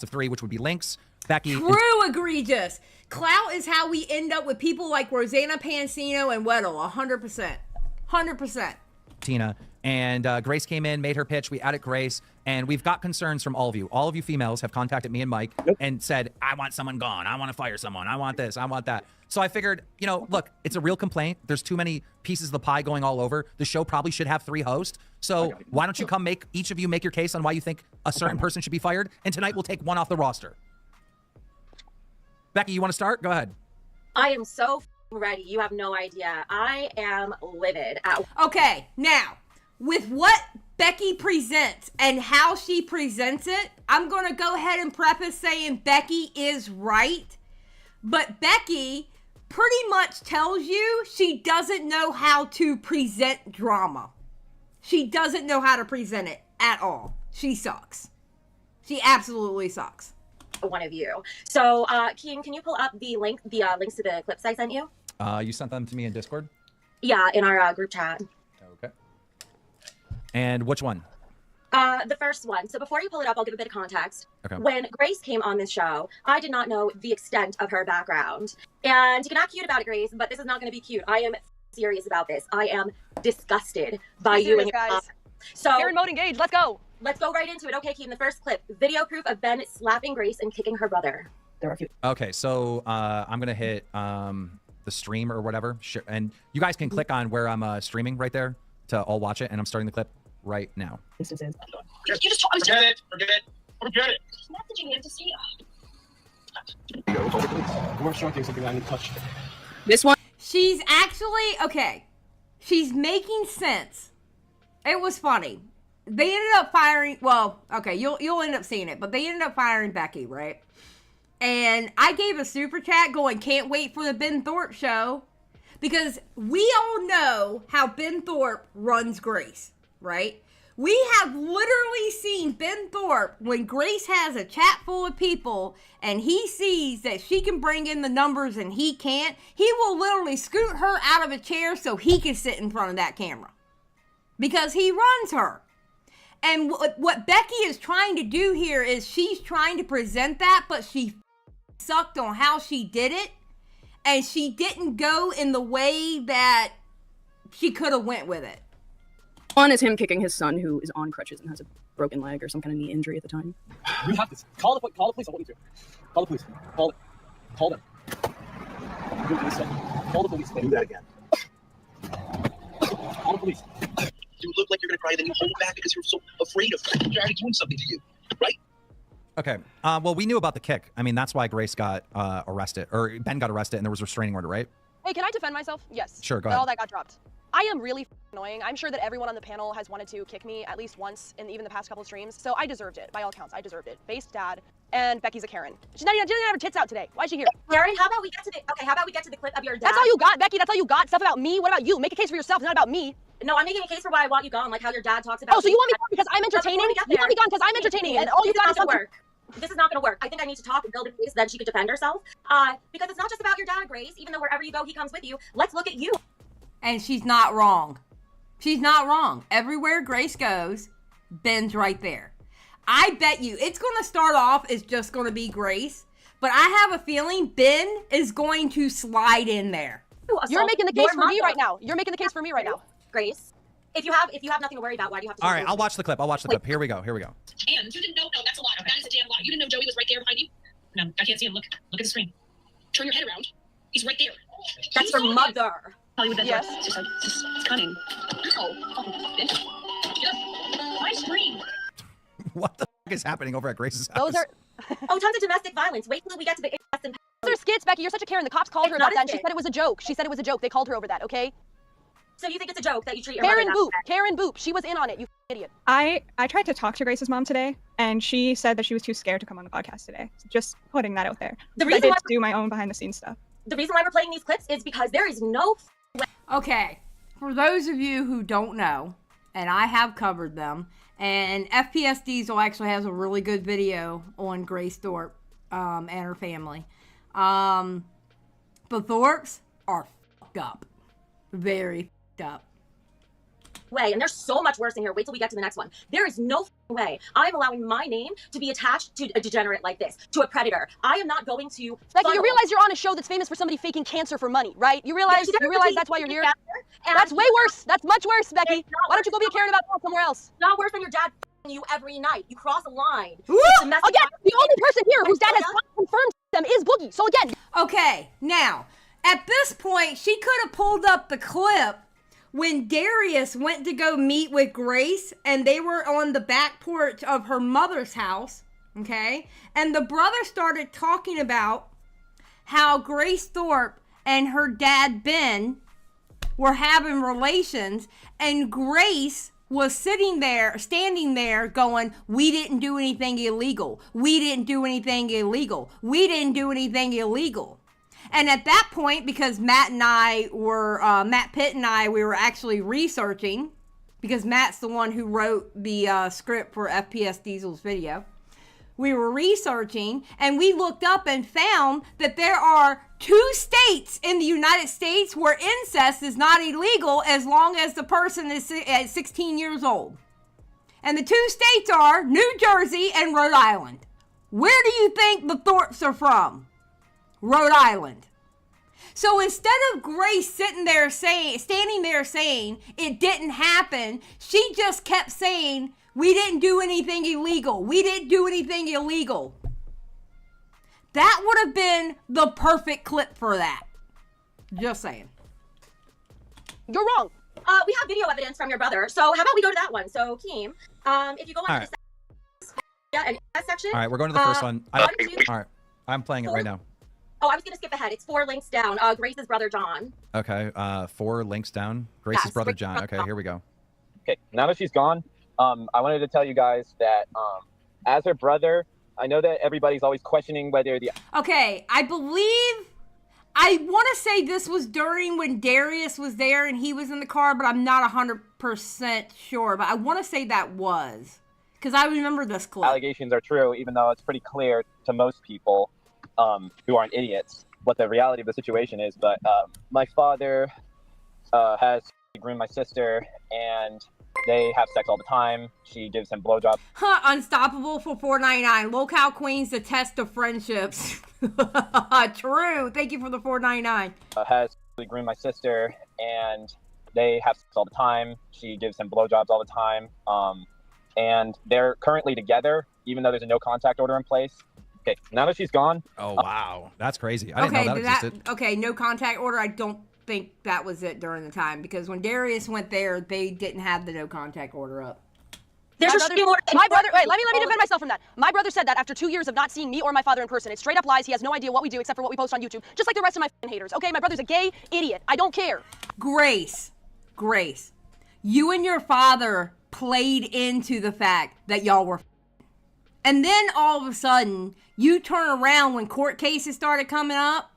Of 3, which would be Lynx, Becky... True egregious. Clout is how we end up with people like Rosanna Pansino and Weddle. 100%. 100%. Tina. And Grace came in, made her pitch. We added Grace. And we've got concerns from all of you. All of you females have contacted me and Mike and said, I want someone gone. I want to fire someone. I want this. I want that. So I figured, you know, look, it's a real complaint. There's too many pieces of the pie going all over. The show probably should have 3 hosts. So why don't you come each of you make your case on why you think a certain person should be fired? And tonight we'll take one off the roster. Becky, you want to start? Go ahead. I am so ready. You have no idea. I am livid. Okay, now, with what Becky presents and how she presents it, I'm going to go ahead and preface saying Becky is right. But Becky pretty much tells you she doesn't know how to present drama. She doesn't know how to present it at all. She sucks. She absolutely sucks. One of you. So, Keem, can you pull up the links to the clips I sent you? You sent them to me in Discord? Yeah, in our group chat. Okay. And which one? The first one. So before you pull it up, I'll give a bit of context. Okay. When Grace came on this show, I did not know the extent of her background. And you can act cute about it, Grace, but this is not going to be cute. I am serious about this. I am disgusted by you and your guys. So Karen mode engaged. Let's go. Let's go right into it. Okay, Keem, the first clip. Video proof of Ben slapping Grace and kicking her brother. Okay, so I'm going to hit the stream or whatever. Sure. And you guys can click on where I'm streaming right there to all watch it. And I'm starting the clip right now. This is it. You just forget it. Forget it. Forget it. Messaging him to see. We're showing something I need to touch. This one. She's actually, okay, she's making sense. It was funny. They ended up firing, well, okay, you'll end up seeing it, but they ended up firing Becky, right? And I gave a super chat going, can't wait for the Ben Thorpe show, because we all know how Ben Thorpe runs Grace, right? We have literally seen Ben Thorpe, when Grace has a chat full of people and he sees that she can bring in the numbers and he can't, he will literally scoot her out of a chair so he can sit in front of that camera. Because he runs her. And what Becky is trying to do here is she's trying to present that, but she sucked on how she did it. And she didn't go in the way that she could have went with it. One is him kicking his son, who is on crutches and has a broken leg or some kind of knee injury at the time. You have to call the police. I want you to call the police. Call them. Call the police. Do that again. Call the police. You look like you're gonna cry, then you hold back because you're so afraid of Jerry doing something to you, right? Okay. Well, we knew about the kick. I mean, that's why Grace got arrested, or Ben got arrested, and there was a restraining order, right? Hey, can I defend myself? Yes. Sure, go ahead. All that got dropped. I am really annoying. I'm sure that everyone on the panel has wanted to kick me at least once in even the past couple of streams, so I deserved it. By all accounts, I deserved it. Based dad, and Becky's a Karen. She didn't even have her tits out today. Why is she here? Karen, how about we get to the clip of your dad? That's all you got, Becky. That's all you got. Stuff about me. What about you? Make a case for yourself. It's not about me. No, I'm making a case for why I want you gone, like how your dad talks about. Oh, so you want me gone because I'm entertaining? You want me gone because I'm entertaining, and all you got is something. This is not going to work. I think I need to talk and build a case, then she could defend herself. Because it's not just about your dad, Grace. Even though wherever you go, he comes with you. Let's look at you. And she's not wrong. She's not wrong. Everywhere Grace goes, Ben's right there. I bet you it's going to start off as just going to be Grace, but I have a feeling Ben is going to slide in there. You're making the case for me right now. You're making the case for me right now. Grace, if you have nothing to worry about, why do you have to? All right, I'll watch the clip. Here we go. And you didn't know? No, that's a lie. That is a damn lie. You didn't know Joey was right there behind you? No, I can't see him. Look at the screen. Turn your head around. He's right there. That's your mother. Hollywood Ben. Yes. It's cunning. Oh, Ben. My screen. What the f is happening over at Grace's house? Those are tons of domestic violence. Wait till we get to the those are skits, Becky. You're such a Karen. The cops called her about that, and she said it was a joke. She said it was a joke. They called her over that, okay? So you think it's a joke that you treat your Karen mother Boop. Karen Boop. She was in on it, you idiot. I tried to talk to Grace's mom today, and she said that she was too scared to come on the podcast today. So just putting that out there. I did do my own behind-the-scenes stuff. The reason why we're playing these clips is because there is no way. Okay, for those of you who don't know, and I have covered them, and FPS Diesel actually has a really good video on Grace Thorpe and her family. The Thorpes are fucked up. Very fucked up. Way, and there's so much worse in here. Wait till we get to the next one. There is no way I'm allowing my name to be attached to a degenerate like this, to a predator. I am not going to. Becky, you realize you're on a show that's famous for somebody faking cancer for money, right? You realize that's why you're here? That's way worse. That's much worse, Becky. Why don't you go be a Karen about that somewhere else? Not worse than your dad you every night. You cross a line. Again, the only person here whose dad has confirmed them is Boogie. So again. Okay, now, at this point, she could have pulled up the clip when Darius went to go meet with Grace and they were on the back porch of her mother's house, okay? And the brother started talking about how Grace Thorpe and her dad Ben were having relations, and Grace was standing there going, we didn't do anything illegal. We didn't do anything illegal. We didn't do anything illegal. And at that point, because Matt Pitt and I, we were actually researching, because Matt's the one who wrote the script for FPS Diesel's video. We were researching, and we looked up and found that there are 2 states in the United States where incest is not illegal as long as the person is 16 years old. And the 2 states are New Jersey and Rhode Island. Where do you think the Thorpes are from? Rhode Island. So instead of Grace standing there saying it didn't happen, she just kept saying, we didn't do anything illegal. We didn't do anything illegal. That would have been the perfect clip for that. Just saying. You're wrong. We have video evidence from your brother. So how about we go to that one? So Keem, if you go on to the section. All right, we're going to the first one. All right, I'm playing it right now. Oh, I was going to skip ahead. It's 4 links down. Grace's brother, John. Okay, 4 links down. Grace's brother, John. Okay, here we go. Okay, now that she's gone, I wanted to tell you guys that as her brother, I know that everybody's always questioning whether the... Okay, I want to say this was during when Darius was there and he was in the car, but I'm not 100% sure. But I want to say that was, because I remember this clip. Allegations are true, even though it's pretty clear to most people who aren't idiots what the reality of the situation is. But my father has groomed my sister, and they have sex all the time. She gives him blowjobs. Unstoppable for $4.99. Lolcow Queens, the test of friendships. True. Thank you for the $4.99. Has groomed my sister, and they have sex all the time. She gives him blowjobs all the time. And they're currently together, even though there's a no contact order in place. Okay, now that she's gone. Oh, wow. That's crazy. I didn't know that existed. Okay, no contact order. I don't think that was it during the time, because when Darius went there, they didn't have the no contact order up. Wait, let me defend myself from that. My brother said that after 2 years of not seeing me or my father in person. It's straight up lies. He has no idea what we do except for what we post on YouTube, just like the rest of my haters. Okay, my brother's a gay idiot. I don't care. Grace, you and your father played into the fact that y'all were, and then all of a sudden you turn around when court cases started coming up.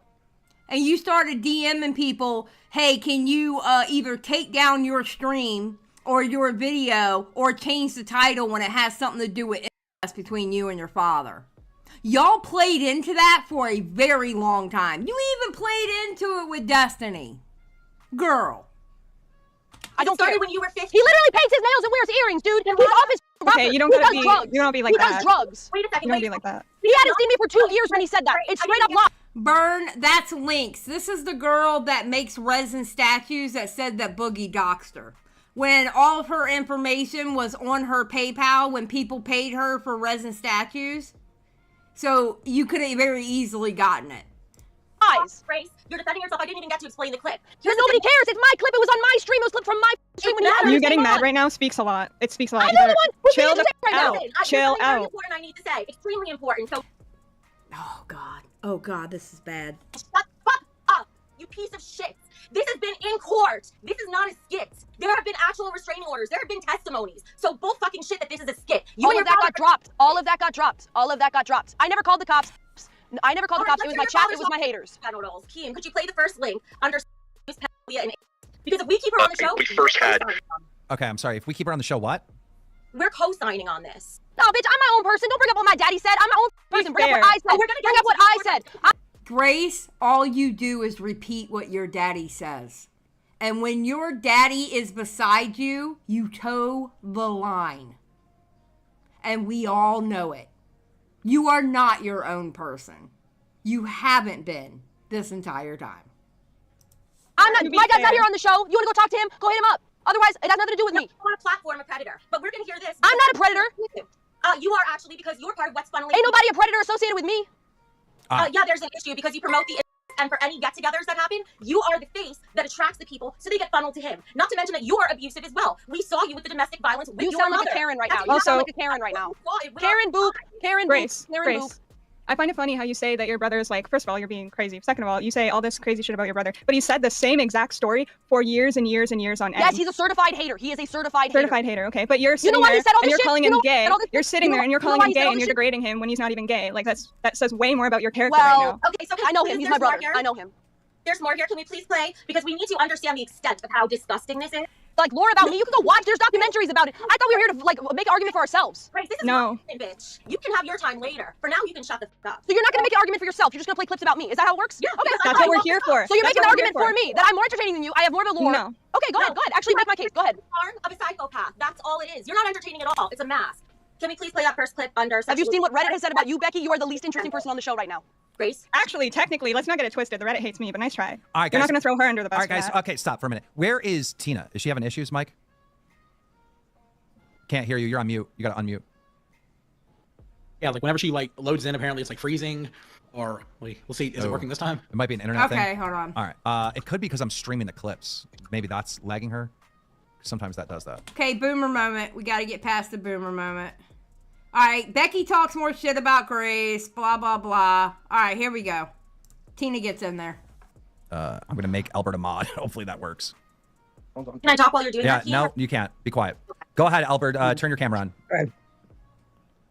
and you started DMing people, hey, can you either take down your stream or your video or change the title when it has something to do with incest between you and your father. Y'all played into that for a very long time. You even played into it with Destiny. Girl. I don't started when you were 15. He literally paints his nails and wears earrings, dude. He's off his Okay, you don't gotta be. drugs. You don't be like Who that. does drugs? Wait a second. You don't be like that. He hadn't seen me for 2 years when he said that. It's straight up lie. Burn, that's Lynx. This is the girl that makes resin statues that said that Boogie doxed her. When all of her information was on her PayPal when people paid her for resin statues. So you could have very easily gotten it. Lies. Grace, you're defending yourself. I didn't even get to explain the clip. Because nobody cares. It's my clip. It was on my stream. It was clipped from my stream when he had You getting mad right now speaks a lot. It speaks a lot. I'm the one who's Chill being the right now. out. Chill Very out. important, I need to say. Extremely important. So Oh, God. Oh, God, this is bad. shut the fuck up, you piece of shit. This has been in court. This is not a skit. There have been actual restraining orders. There have been testimonies. So bull fucking shit that this is a skit. All of that got dropped. All of that got dropped. All of that got dropped. I never called the cops. I never called the cops. It was my chat. It was my haters. Keem, could you play the first link under because if we keep her on the show, we first had. Okay, I'm sorry. If we keep her on the show, what? we're co-signing on this. No, bitch, I'm my own person. Don't bring up what my daddy said. I'm my own person. Bring up what I said. Oh, we're gonna bring up what I said. Grace, all you do is repeat what your daddy says. And when your daddy is beside you, you toe the line. And we all know it. You are not your own person. You haven't been this entire time. I'm not. My dad's not here on the show. You want to go talk to him? Go hit him up. Otherwise, it has nothing to do with me. I want to platform a predator, but we're gonna hear this. I'm not a predator. You are actually, because you're part of what's funneling. Ain't nobody a predator associated with me. Yeah, there's an issue because you promote the and for any get-togethers that happen, you are the face that attracts the people, so they get funneled to him. Not to mention that you're abusive as well. We saw you with the domestic violence with You your sound like mother. a Karen right That's now. what You sound Also- like a Karen right now. We Karen Boop. Karen Grace, Boop. Karen Grace. Boop. I find it funny how you say that your brother is like, first of all, you're being crazy. Second of all, you say all this crazy shit about your brother, but he said the same exact story for years and years and years on end. Yes, he's a certified hater. He is a certified hater, okay? But you're You sitting know why there he said all and this you're shit? calling You him know- gay. and all this- You're sitting you know- there and you're you know calling why him he said gay all and this you're shit? degrading him when he's not even gay. Like that says way more about your character Well, right now. Okay, so I know him. He's my brother. Here. I know him. There's more here. Can we please play? Because we need to understand the extent of how disgusting this is. Like lore about me, you can go watch. There's documentaries about it. I thought we were here to like make an argument for ourselves. Right, this is No. not bitch. You can have your time later. For now, you can shut the fuck up. So you're not gonna make an argument for yourself. You're just gonna play clips about me. Is that how it works? Yeah, Okay. because That's what we're here for. So you're That's making an what we're argument here for me that I'm more entertaining than you. I have more of a lore. No. Okay, go ahead. Go ahead. Actually, make my case. Go ahead. Arm of a psychopath. That's all it is. You're not entertaining at all. It's a mask. Can we please play that first clip under? Have you seen what Reddit has said about you, Becky? You are the least interesting person on the show right now. Grace? Actually, technically, let's not get it twisted. The Reddit hates me, but nice try. All right, You're not guys. going to throw her under the bus. All right, for guys. that. Okay, stop for a minute. Where is Tina? Is she having issues, Mike? Can't hear you. You're on mute. You got to unmute. Yeah, like whenever she like loads in, apparently it's like freezing, or wait, we'll see. Is it Oh. working this time? It might be an internet thing. Okay, hold on. All right. It could be because I'm streaming the clips. Maybe that's lagging her. Sometimes that does that. Okay, boomer moment. We got to get past the boomer moment. All right, Becky talks more shit about Grace, blah, blah, blah. All right, here we go. Tina gets in there. I'm going to make Albert a mod. Hopefully that works. Can I talk while you're doing Yeah, that? no, you can't. Be quiet. Go ahead, Albert. Turn your camera on. Right.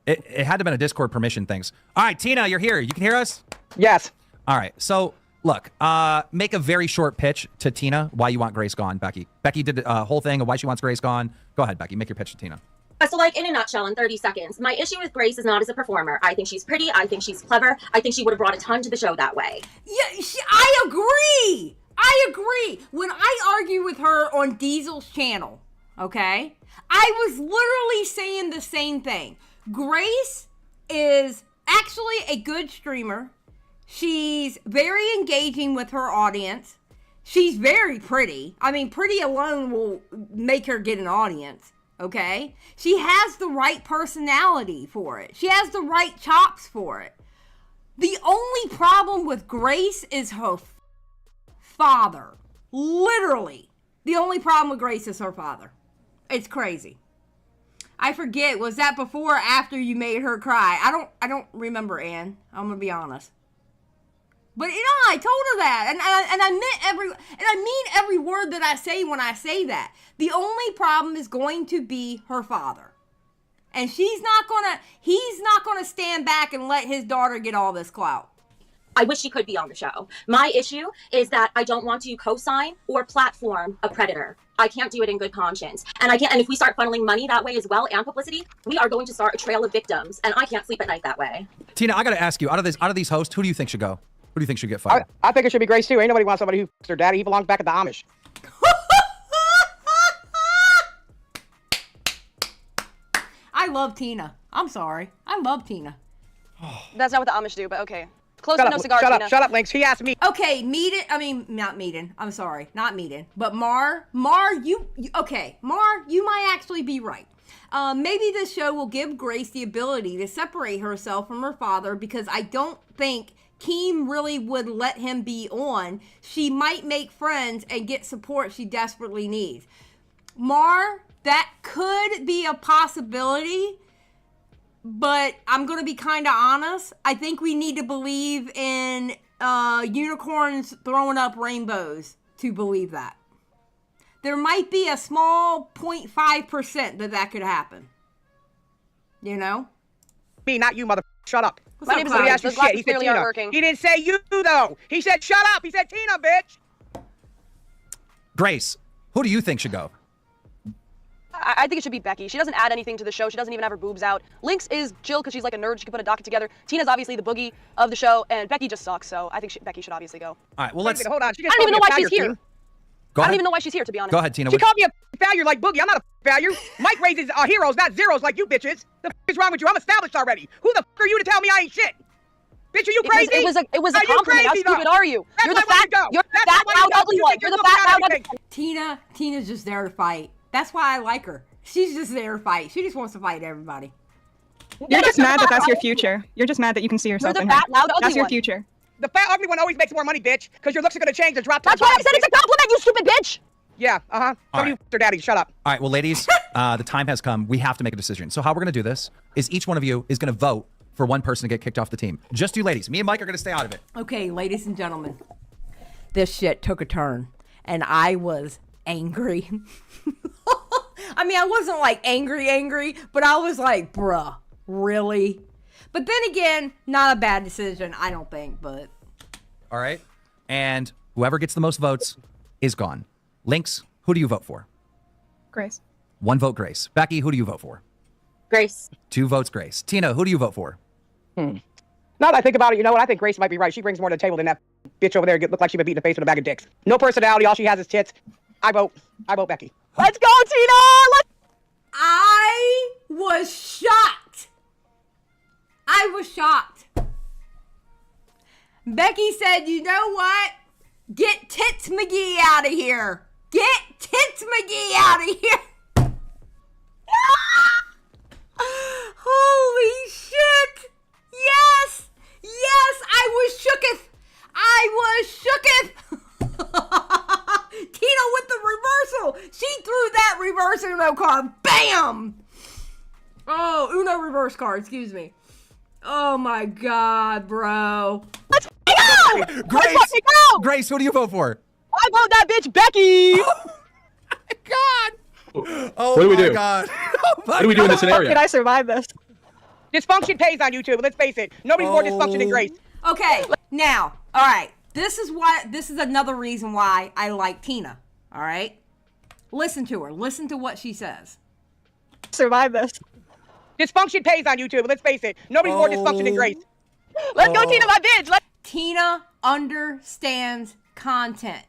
It had to have been a Discord permission things. All right, Tina, you're here. You can hear us? Yes. All right. So, look, make a very short pitch to Tina why you want Grace gone, Becky. Becky did a whole thing of why she wants Grace gone. Go ahead, Becky. Make your pitch to Tina. So, like, in a nutshell, in 30 seconds, my issue with Grace is not as a performer. I think she's pretty. I think she's clever. I think she would have brought a ton to the show that way. Yeah, I agree. I agree. When I argue with her on Diesel's channel, okay, I was literally saying the same thing. Grace is actually a good streamer. She's very engaging with her audience. She's very pretty. I mean, pretty alone will make her get an audience, okay? She has the right personality for it. She has the right chops for it. The only problem with Grace is her father. Literally. The only problem with Grace is her father. It's crazy. I forget, was that before or after you made her cry? I don't remember, Ann. I'm gonna be honest. But I told her that, and I mean every word that I say when I say that. The only problem is going to be her father. And he's not gonna stand back and let his daughter get all this clout. I wish she could be on the show. My issue is that I don't want to co-sign or platform a predator. I can't do it in good conscience. And I can't, and if we start funneling money that way as well and publicity, we are going to start a trail of victims. And I can't sleep at night that way. Tina, I gotta ask you, out of these hosts, who do you think should go? Who do you think should get fired? I think it should be Grace too. Ain't nobody wants somebody who f***s their daddy. He belongs back at the Amish. I love Tina. I'm sorry. I love Tina. That's not what the Amish do, but okay. Close Shut enough up, cigar, shut Tina. up, shut up, Lynx. He asked me. Okay, not Meaden. I'm sorry, not Meaden. But Mar, you might actually be right. Maybe this show will give Grace the ability to separate herself from her father, because I don't think Keem really would let him be on. She might make friends and get support she desperately needs. Mar, that could be a possibility, but I'm going to be kind of honest. I think we need to believe in unicorns throwing up rainbows to believe that. There might be a small 0.5% that could happen. You know? Me, not you, mother. Shut up. My name is He Tina. asked you Those shit. He glasses said clearly aren't Tina. working. He didn't say you, though. He said shut up. He said Tina, bitch. Grace, who do you think should go? I think it should be Becky. She doesn't add anything to the show. She doesn't even have her boobs out. Lynx is chill because she's like a nerd. She can put a docket together. Tina's obviously the boogie of the show, and Becky just sucks. So I think Becky should obviously go. All right, well, Wait a let's... minute, hold on. She I just don't even know called why me a she's failure, here. Keem. Go I ahead. don't even know why she's here, to be honest. Go ahead, Tina. She called me a failure like Boogie. I'm not a failure. Mike raises heroes, not zeros like you bitches. The f is wrong with you? I'm established already. Who the f are you to tell me I ain't shit? Bitch, are you crazy? It was a Are you compliment. How crazy, stupid though? are you? That's You're the why I fat, wanna go. you're the That's fat, why I loud, wanna go. ugly You one. think You're you're the fat, looking loud, at ugly. Tina's just there to fight. That's why I like her. She's just there to fight. She just wants to fight everybody. You're just mad that that's your future. You're just mad that you can see You're yourself the in her. fat, loud, ugly That's your one. future. The fat ugly one always makes more money, bitch, because your looks are gonna change and drop to That's the why I bottom, said it's a bitch. compliment, you stupid bitch. Yeah, All Some of right. you f their daddy. Shut up. All right, well, ladies, the time has come. We have to make a decision. So how we're going to do this is each one of you is going to vote for one person to get kicked off the team. Just you ladies. Me and Mike are going to stay out of it. Okay, ladies and gentlemen, this shit took a turn, and I was angry. I mean, I wasn't like angry, but I was like, bruh, really? But then again, not a bad decision, I don't think, but... All right? And whoever gets the most votes is gone. Lynx, who do you vote for? Grace. 1 vote, Grace. Becky, who do you vote for? Grace. 2 votes, Grace. Tina, who do you vote for? Now that I think about it, you know what? I think Grace might be right. She brings more to the table than that bitch over there. Look like she been beat in the face with a bag of dicks. No personality. All she has is tits. I vote Becky. Let's go, Tina! I was shocked. Becky said, you know what? Get Tits McGee out of here. Get Tits McGee out of here. Holy shit. Yes. I was shooketh. Tina with the reversal. She threw that reverse Uno card. Bam. Oh, Uno reverse card. Excuse me. Oh my God, bro. Let's go! Grace, who do you vote for? I vote that bitch Becky! Oh What do we my do? God. What do we do in this scenario? Can I survive this? Dysfunction pays on YouTube. Let's face it. Nobody's more dysfunction than Grace. Okay, now, all right. This is another reason why I like Tina. All right? Listen to her. Listen to what she says. Survive this. Dysfunction pays on YouTube. Let's face it. Nobody's more dysfunction than Grace. Let's go, Tina, my bitch! Tina understands content.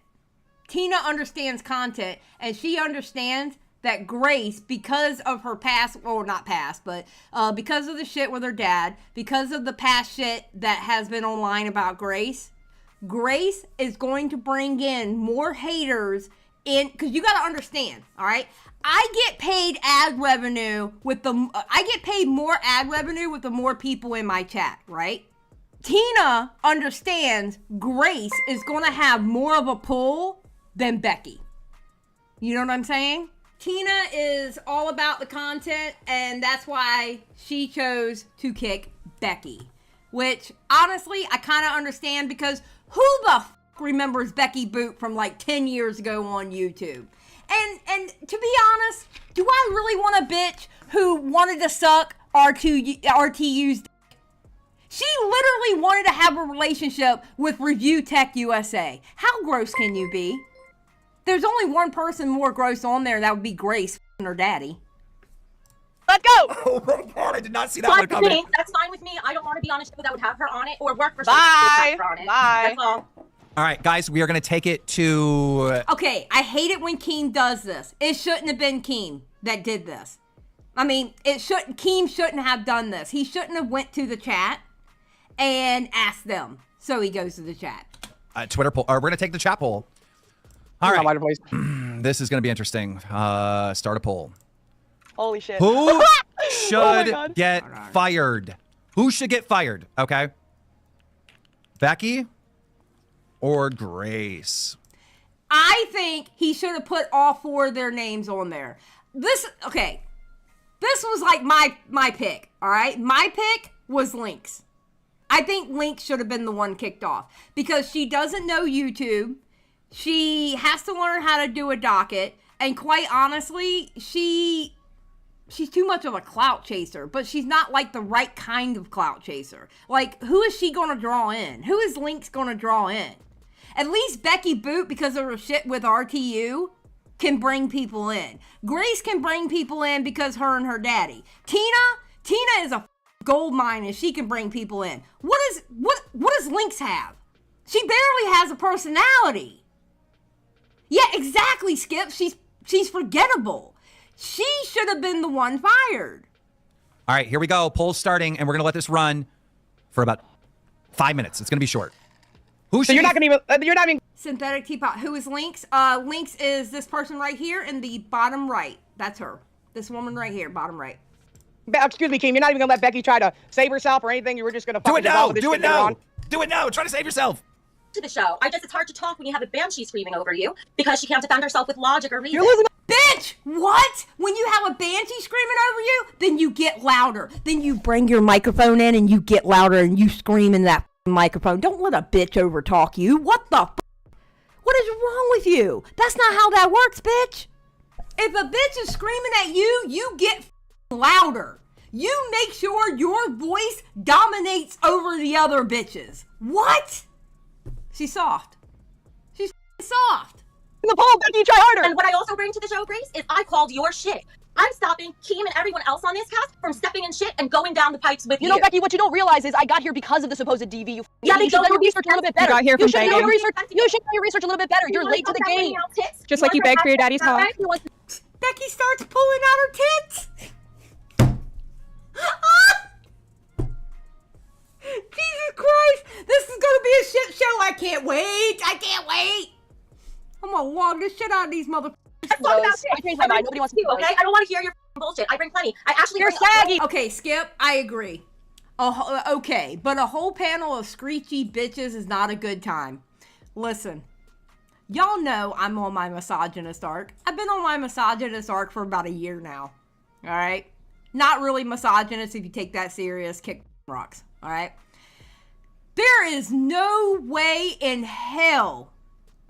Tina understands content, and she understands that Grace, because of her past, or not past, but because of the shit with her dad, because of the past shit that has been online about Grace is going to bring in more haters in, because you got to understand, all right? I get paid ad revenue with I get paid more ad revenue with the more people in my chat, right? Tina understands Grace is going to have more of a pull than Becky. You know what I'm saying? Tina is all about the content, and that's why she chose to kick Becky. Which, honestly, I kind of understand, because who the f*** remembers Becky Boot from like 10 years ago on YouTube? And to be honest, do I really want a bitch who wanted to suck RTU's dick? She literally wanted to have a relationship with Review Tech USA. How gross can you be? There's only one person more gross on there, and that would be Grace and her daddy. Let's go! Oh my god, I did not see that Fine one with coming. me. That's fine with me. I don't want to be on a show that would have her on it or work for Bye. someone that would have her on it. Bye. That's all. All right, guys, we are going to take it to... Okay, I hate it when Keem does this. It shouldn't have been Keem that did this. I mean, Keem shouldn't have done this. He shouldn't have went to the chat and asked them. So he goes to the chat. Twitter poll. We're going to take the chat poll. All right. This is going to be interesting. Start a poll. Holy shit. Who Oh should get fired? Who should get fired? Okay. Becky or Grace? I think he should have put all 4 of their names on there. This was like my pick, all right? My pick was Lynx. I think Lynx should have been the one kicked off because she doesn't know YouTube. She has to learn how to do a docket. And quite honestly, she's too much of a clout chaser, but she's not like the right kind of clout chaser. Like, who is she going to draw in? Who is Lynx going to draw in? At least Becky Boot, because of her shit with RTU, can bring people in. Grace can bring people in because her and her daddy. Tina is a gold mine and she can bring people in. What does Lynx have? She barely has a personality. Yeah, exactly, Skip. She's forgettable. She should have been the one fired. All right, here we go. Poll's starting, and we're going to let this run for about 5 minutes. It's going to be short. Who should you're not even Synthetic Teapot. Who is Lynx? Lynx is this person right here in the bottom right. That's her. This woman right here, bottom right. Excuse me, Keem. You're not even gonna let Becky try to save herself or anything. You were just gonna do it now. Do it now. On. Do it now. Try to save yourself. To the show. It's hard to talk when you have a banshee screaming over you because she can't defend herself with logic or reason. You're losing. Bitch! What? When you have a banshee screaming over you, then you get louder. Then you bring your microphone in and you get louder and you scream in that microphone. Don't let a bitch overtalk you. What the What is wrong with you? That's not how that works, bitch. If a bitch is screaming at you, you get louder. You make sure your voice dominates over the other bitches. What? She's soft. She's soft. In the poll, Becky, try harder. And what I also bring to the show, Grace, is I called your shit. I'm stopping Keem and everyone else on this cast from stepping in shit and going down the pipes with you. You know, Becky, what you don't realize is I got here because of the supposed DV. Yeah, you should know your research a little bit better. You got here from begging. You should know your research a little bit better. You're late to the game. Just like you begged for your daddy's help. Becky starts pulling out her tits. Jesus Christ, this is gonna be a shit show. I can't wait. I'm gonna log this shit out of these motherfuckers. Let's talk about I changed my mind. Nobody wants to okay? I don't want to hear your bullshit. I bring plenty. I actually You're saggy. Okay, Skip, I agree. Okay, but a whole panel of screechy bitches is not a good time. Listen, y'all know I'm on my misogynist arc. I've been on my misogynist arc for about a year now. All right? Not really misogynist if you take that serious. Kick rocks. All right? There is no way in hell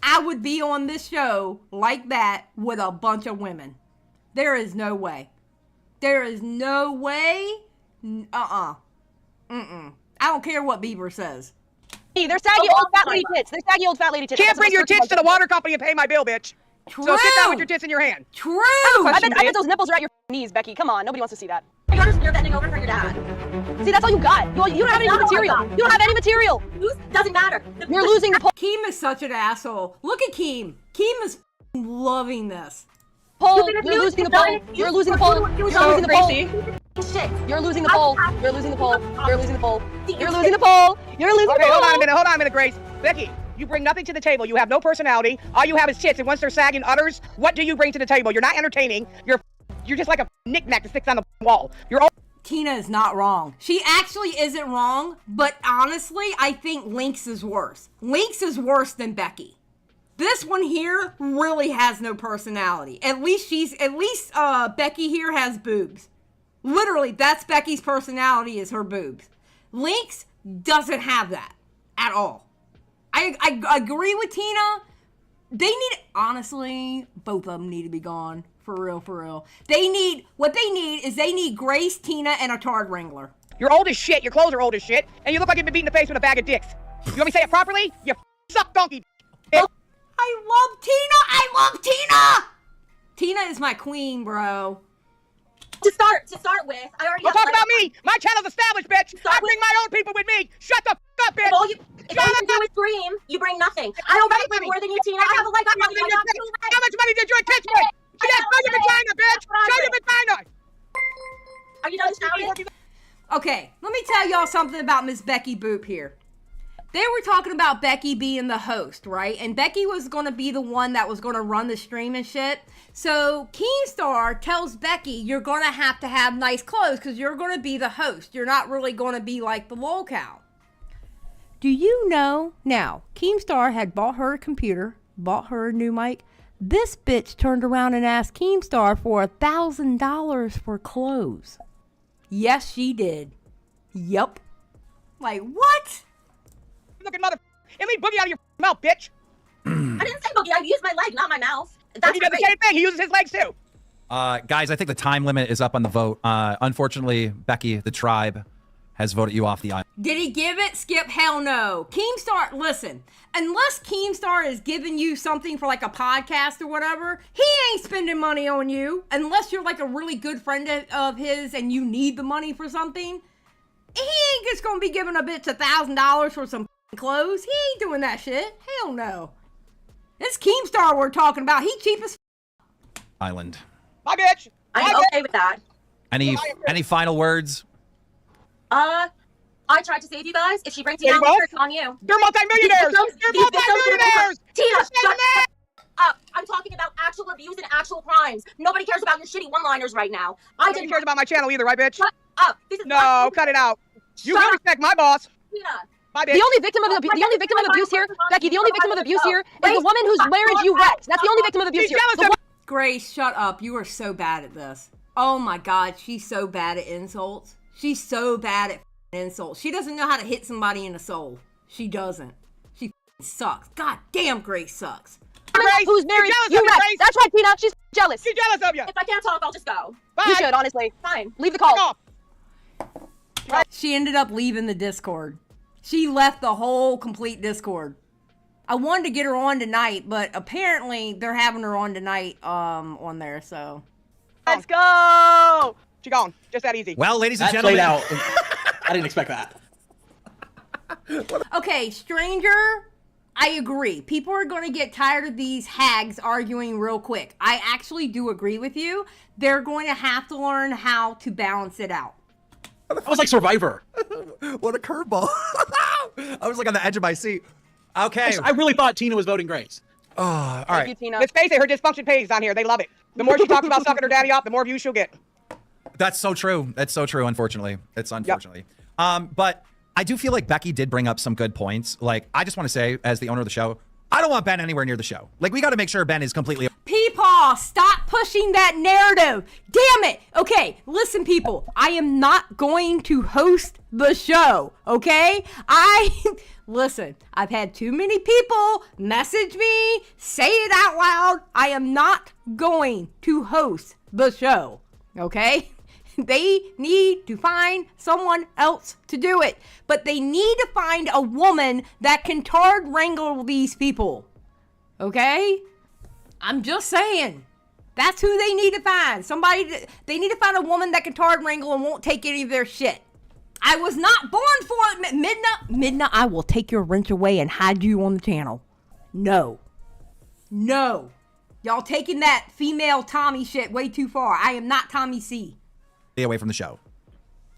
I would be on this show like that with a bunch of women. There is no way. There is no way. I don't care what Bieber says. They're saggy old fat lady tits. They're saggy old fat lady tits. Can't bring your tits to the water company and pay my bill, bitch. True. So sit down with your tits in your hand. True. I bet those nipples are at your knees, Becky. Come on, nobody wants to see that. You're bending over for your dad. See, that's all you got. You don't have any material. You don't have any material. Doesn't matter. You're losing the poll. Keem is such an asshole. Look at Keem. Keem is loving this. You're losing the poll. You're losing the poll. You're losing the poll. You're losing the poll. You're losing the poll. You're losing the poll. You're losing the poll. You're losing the poll. Okay, hold on a minute, Grace. Becky, you bring nothing to the table. You have no personality. All you have is tits, and once they're sagging udders, what do you bring to the table? You're not entertaining. You're just like a knick-knack that sticks on the wall. Tina is not wrong. She actually isn't wrong, but honestly, I think Lynx is worse. Lynx is worse than Becky. This one here really has no personality. At least Becky here has boobs. Literally, that's Becky's personality is her boobs. Lynx doesn't have that at all. I agree with Tina. Honestly, both of them need to be gone. For real. What they need is Grace, Tina, and a Tard Wrangler. You're old as shit. Your clothes are old as shit. And you look like you've been beaten in the face with a bag of dicks. You want me to say it properly? You suck donkey. I love Tina. I love Tina. Tina is my queen, bro. To start with, I already Don't talk about me. My channel's established, bitch. I bring my own people with me. Shut the fuck up, bitch. If all you do is scream, you bring nothing. I already bring more than you, Tina. I have a leg up on you. How much money did you catch me? Yes, show your vagina, bitch. Show your vagina. Are you done shouting? Okay, let me tell y'all something about Miss Becky Boop here. They were talking about Becky being the host, right? And Becky was going to be the one that was going to run the stream and shit. So Keemstar tells Becky, you're going to have nice clothes because you're going to be the host. You're not really going to be like the Lolcow. Do you know? Now, Keemstar had bought her a computer, bought her a new mic. This bitch turned around and asked Keemstar for $1,000 for clothes. Yes, she did. Yup. Like, what? Looking mother. Let me boogie out of your mouth, bitch. I didn't say boogie. I used my leg, not my mouth. That's he does the same thing. He uses his legs too. Guys, I think the time limit is up on the vote. Unfortunately, Becky, the tribe, has voted you off the island. Did he give it? Skip, hell no. Keemstar, listen, unless Keemstar is giving you something for like a podcast or whatever, he ain't spending money on you. Unless you're like a really good friend of his and you need the money for something. He ain't just gonna be giving a bitch $1,000 for some clothes. He ain't doing that shit. Hell no. It's Keemstar we're talking about. He cheap as Island. Bye, bitch. I'm okay with that. Any final words? I tried to save you guys. If she brings you down, it's on you. You're multimillionaires. You're multimillionaires. Tina, shut up. I'm talking about actual abuse and actual crimes. Nobody cares about your shitty one-liners right now. Nobody cares about my channel either, right, bitch? Shut up. This is no, cut it out. You will respect my boss. Tina. Bye, bitch. The only victim of abuse here, Becky, the only victim of abuse here is the woman whose marriage you wrecked. That's the only victim of abuse here. Grace, shut up. You are so bad at this. Oh my God, she's so bad at insults. She's so bad at insults. She doesn't know how to hit somebody in the soul. She doesn't. She sucks. God damn, Grace sucks. Grace, who's married you wrecked. That's right, Tina. She's jealous. She's jealous of you. If I can't talk, I'll just go. Bye. You should, honestly. Fine. Leave the call. She ended up leaving the Discord. She left the whole complete Discord. I wanted to get her on tonight, but apparently they're having her on tonight on there, so. Let's go! She gone. Just that easy. Well, ladies and That gentlemen. played out. I didn't expect that. Okay, stranger, I agree. People are going to get tired of these hags arguing real quick. I actually do agree with you. They're going to have to learn how to balance it out. That was like Survivor. What a curveball. I was like on the edge of my seat. Okay. I really thought Tina was voting Grace. Oh, all right. Thank you, Tina. Let's face it, her dysfunction pays on here. They love it. The more she talks about sucking her daddy off, the more views she'll get. That's so true. That's so true, unfortunately. It's unfortunately. Yep. But I do feel like Becky did bring up some good points. Like, I just want to say, as the owner of the show, I don't want Ben anywhere near the show. Like, we got to make sure Ben is completely... Peepaw, stop pushing that narrative. Damn it. Okay, listen, people. I am not going to host the show, okay? Listen, I've had too many people message me, say it out loud. I am not going to host the show, okay? They need to find someone else to do it. But they need to find a woman that can tard wrangle these people. Okay? I'm just saying. That's who they need to find. They need to find a woman that can tard wrangle and won't take any of their shit. I was not born for it. Midna, I will take your wrench away and hide you on the channel. No. Y'all taking that female Tommy shit way too far. I am not Tommy C. away from the show.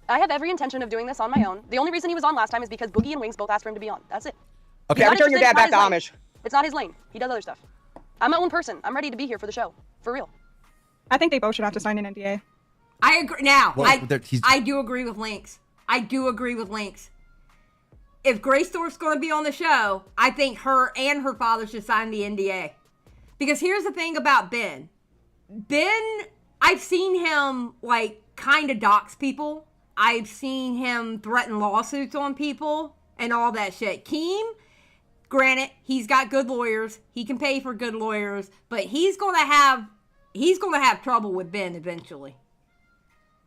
I have every intention of doing this on my own. The only reason he was on last time is because Boogie and Wings both asked for him to be on. That's it. Okay. Yeah, return your dad back to Amish. It's not his lane. He does other stuff. I'm my own person. I'm ready to be here for the show. For real. I think they both should have to sign an NDA. I agree. Now, Well, I do agree with Lynx. If Grace Thorpe's going to be on the show, I think her and her father should sign the NDA. Because here's the thing about Ben. Ben, I've seen him, like, kind of dox people. I've seen him threaten lawsuits on people and all that shit. Keem, granted, he's got good lawyers. He can pay for good lawyers. But he's going to have trouble with Ben eventually.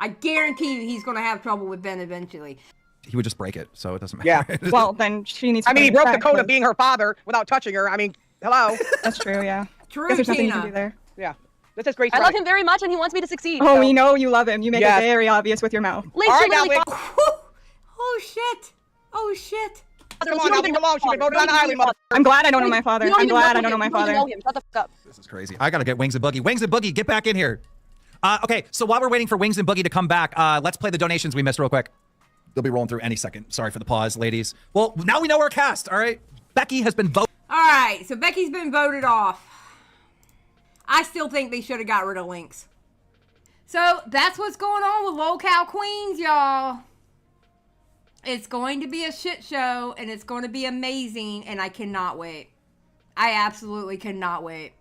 I guarantee you he's going to have trouble with Ben eventually. He would just break it, so it doesn't matter. Yeah. Well, then she needs to I mean, he put it broke the back, code but- of being her father without touching her. I mean, hello. That's true, yeah. True, Guess there's nothing you Tina. can do there. Yeah. This is great. I love him very much, and he wants me to succeed. Oh, so. we know you love him. You make Yes. it very obvious with your mouth. Link, All she right, now, literally Vic. Oh, shit. Oh, shit. Come on, now leave him alone. She's been voted on the island, mother. I'm glad I don't know my father. I'm glad I don't know my father. Know him. Shut the fuck up. This is crazy. I gotta get Wings and Boogie. Wings and Boogie, get back in here. Okay, so while we're waiting for Wings and Boogie to come back, let's play the donations we missed real quick. They'll be rolling through any second. Sorry for the pause, ladies. Well, now we know our cast, all right? Becky has been voted. All right, so Becky's been voted off. I still think they should have got rid of Lynx. So that's what's going on with Lolcow Queens, y'all. It's going to be a shit show, and it's going to be amazing, and I cannot wait. I absolutely cannot wait.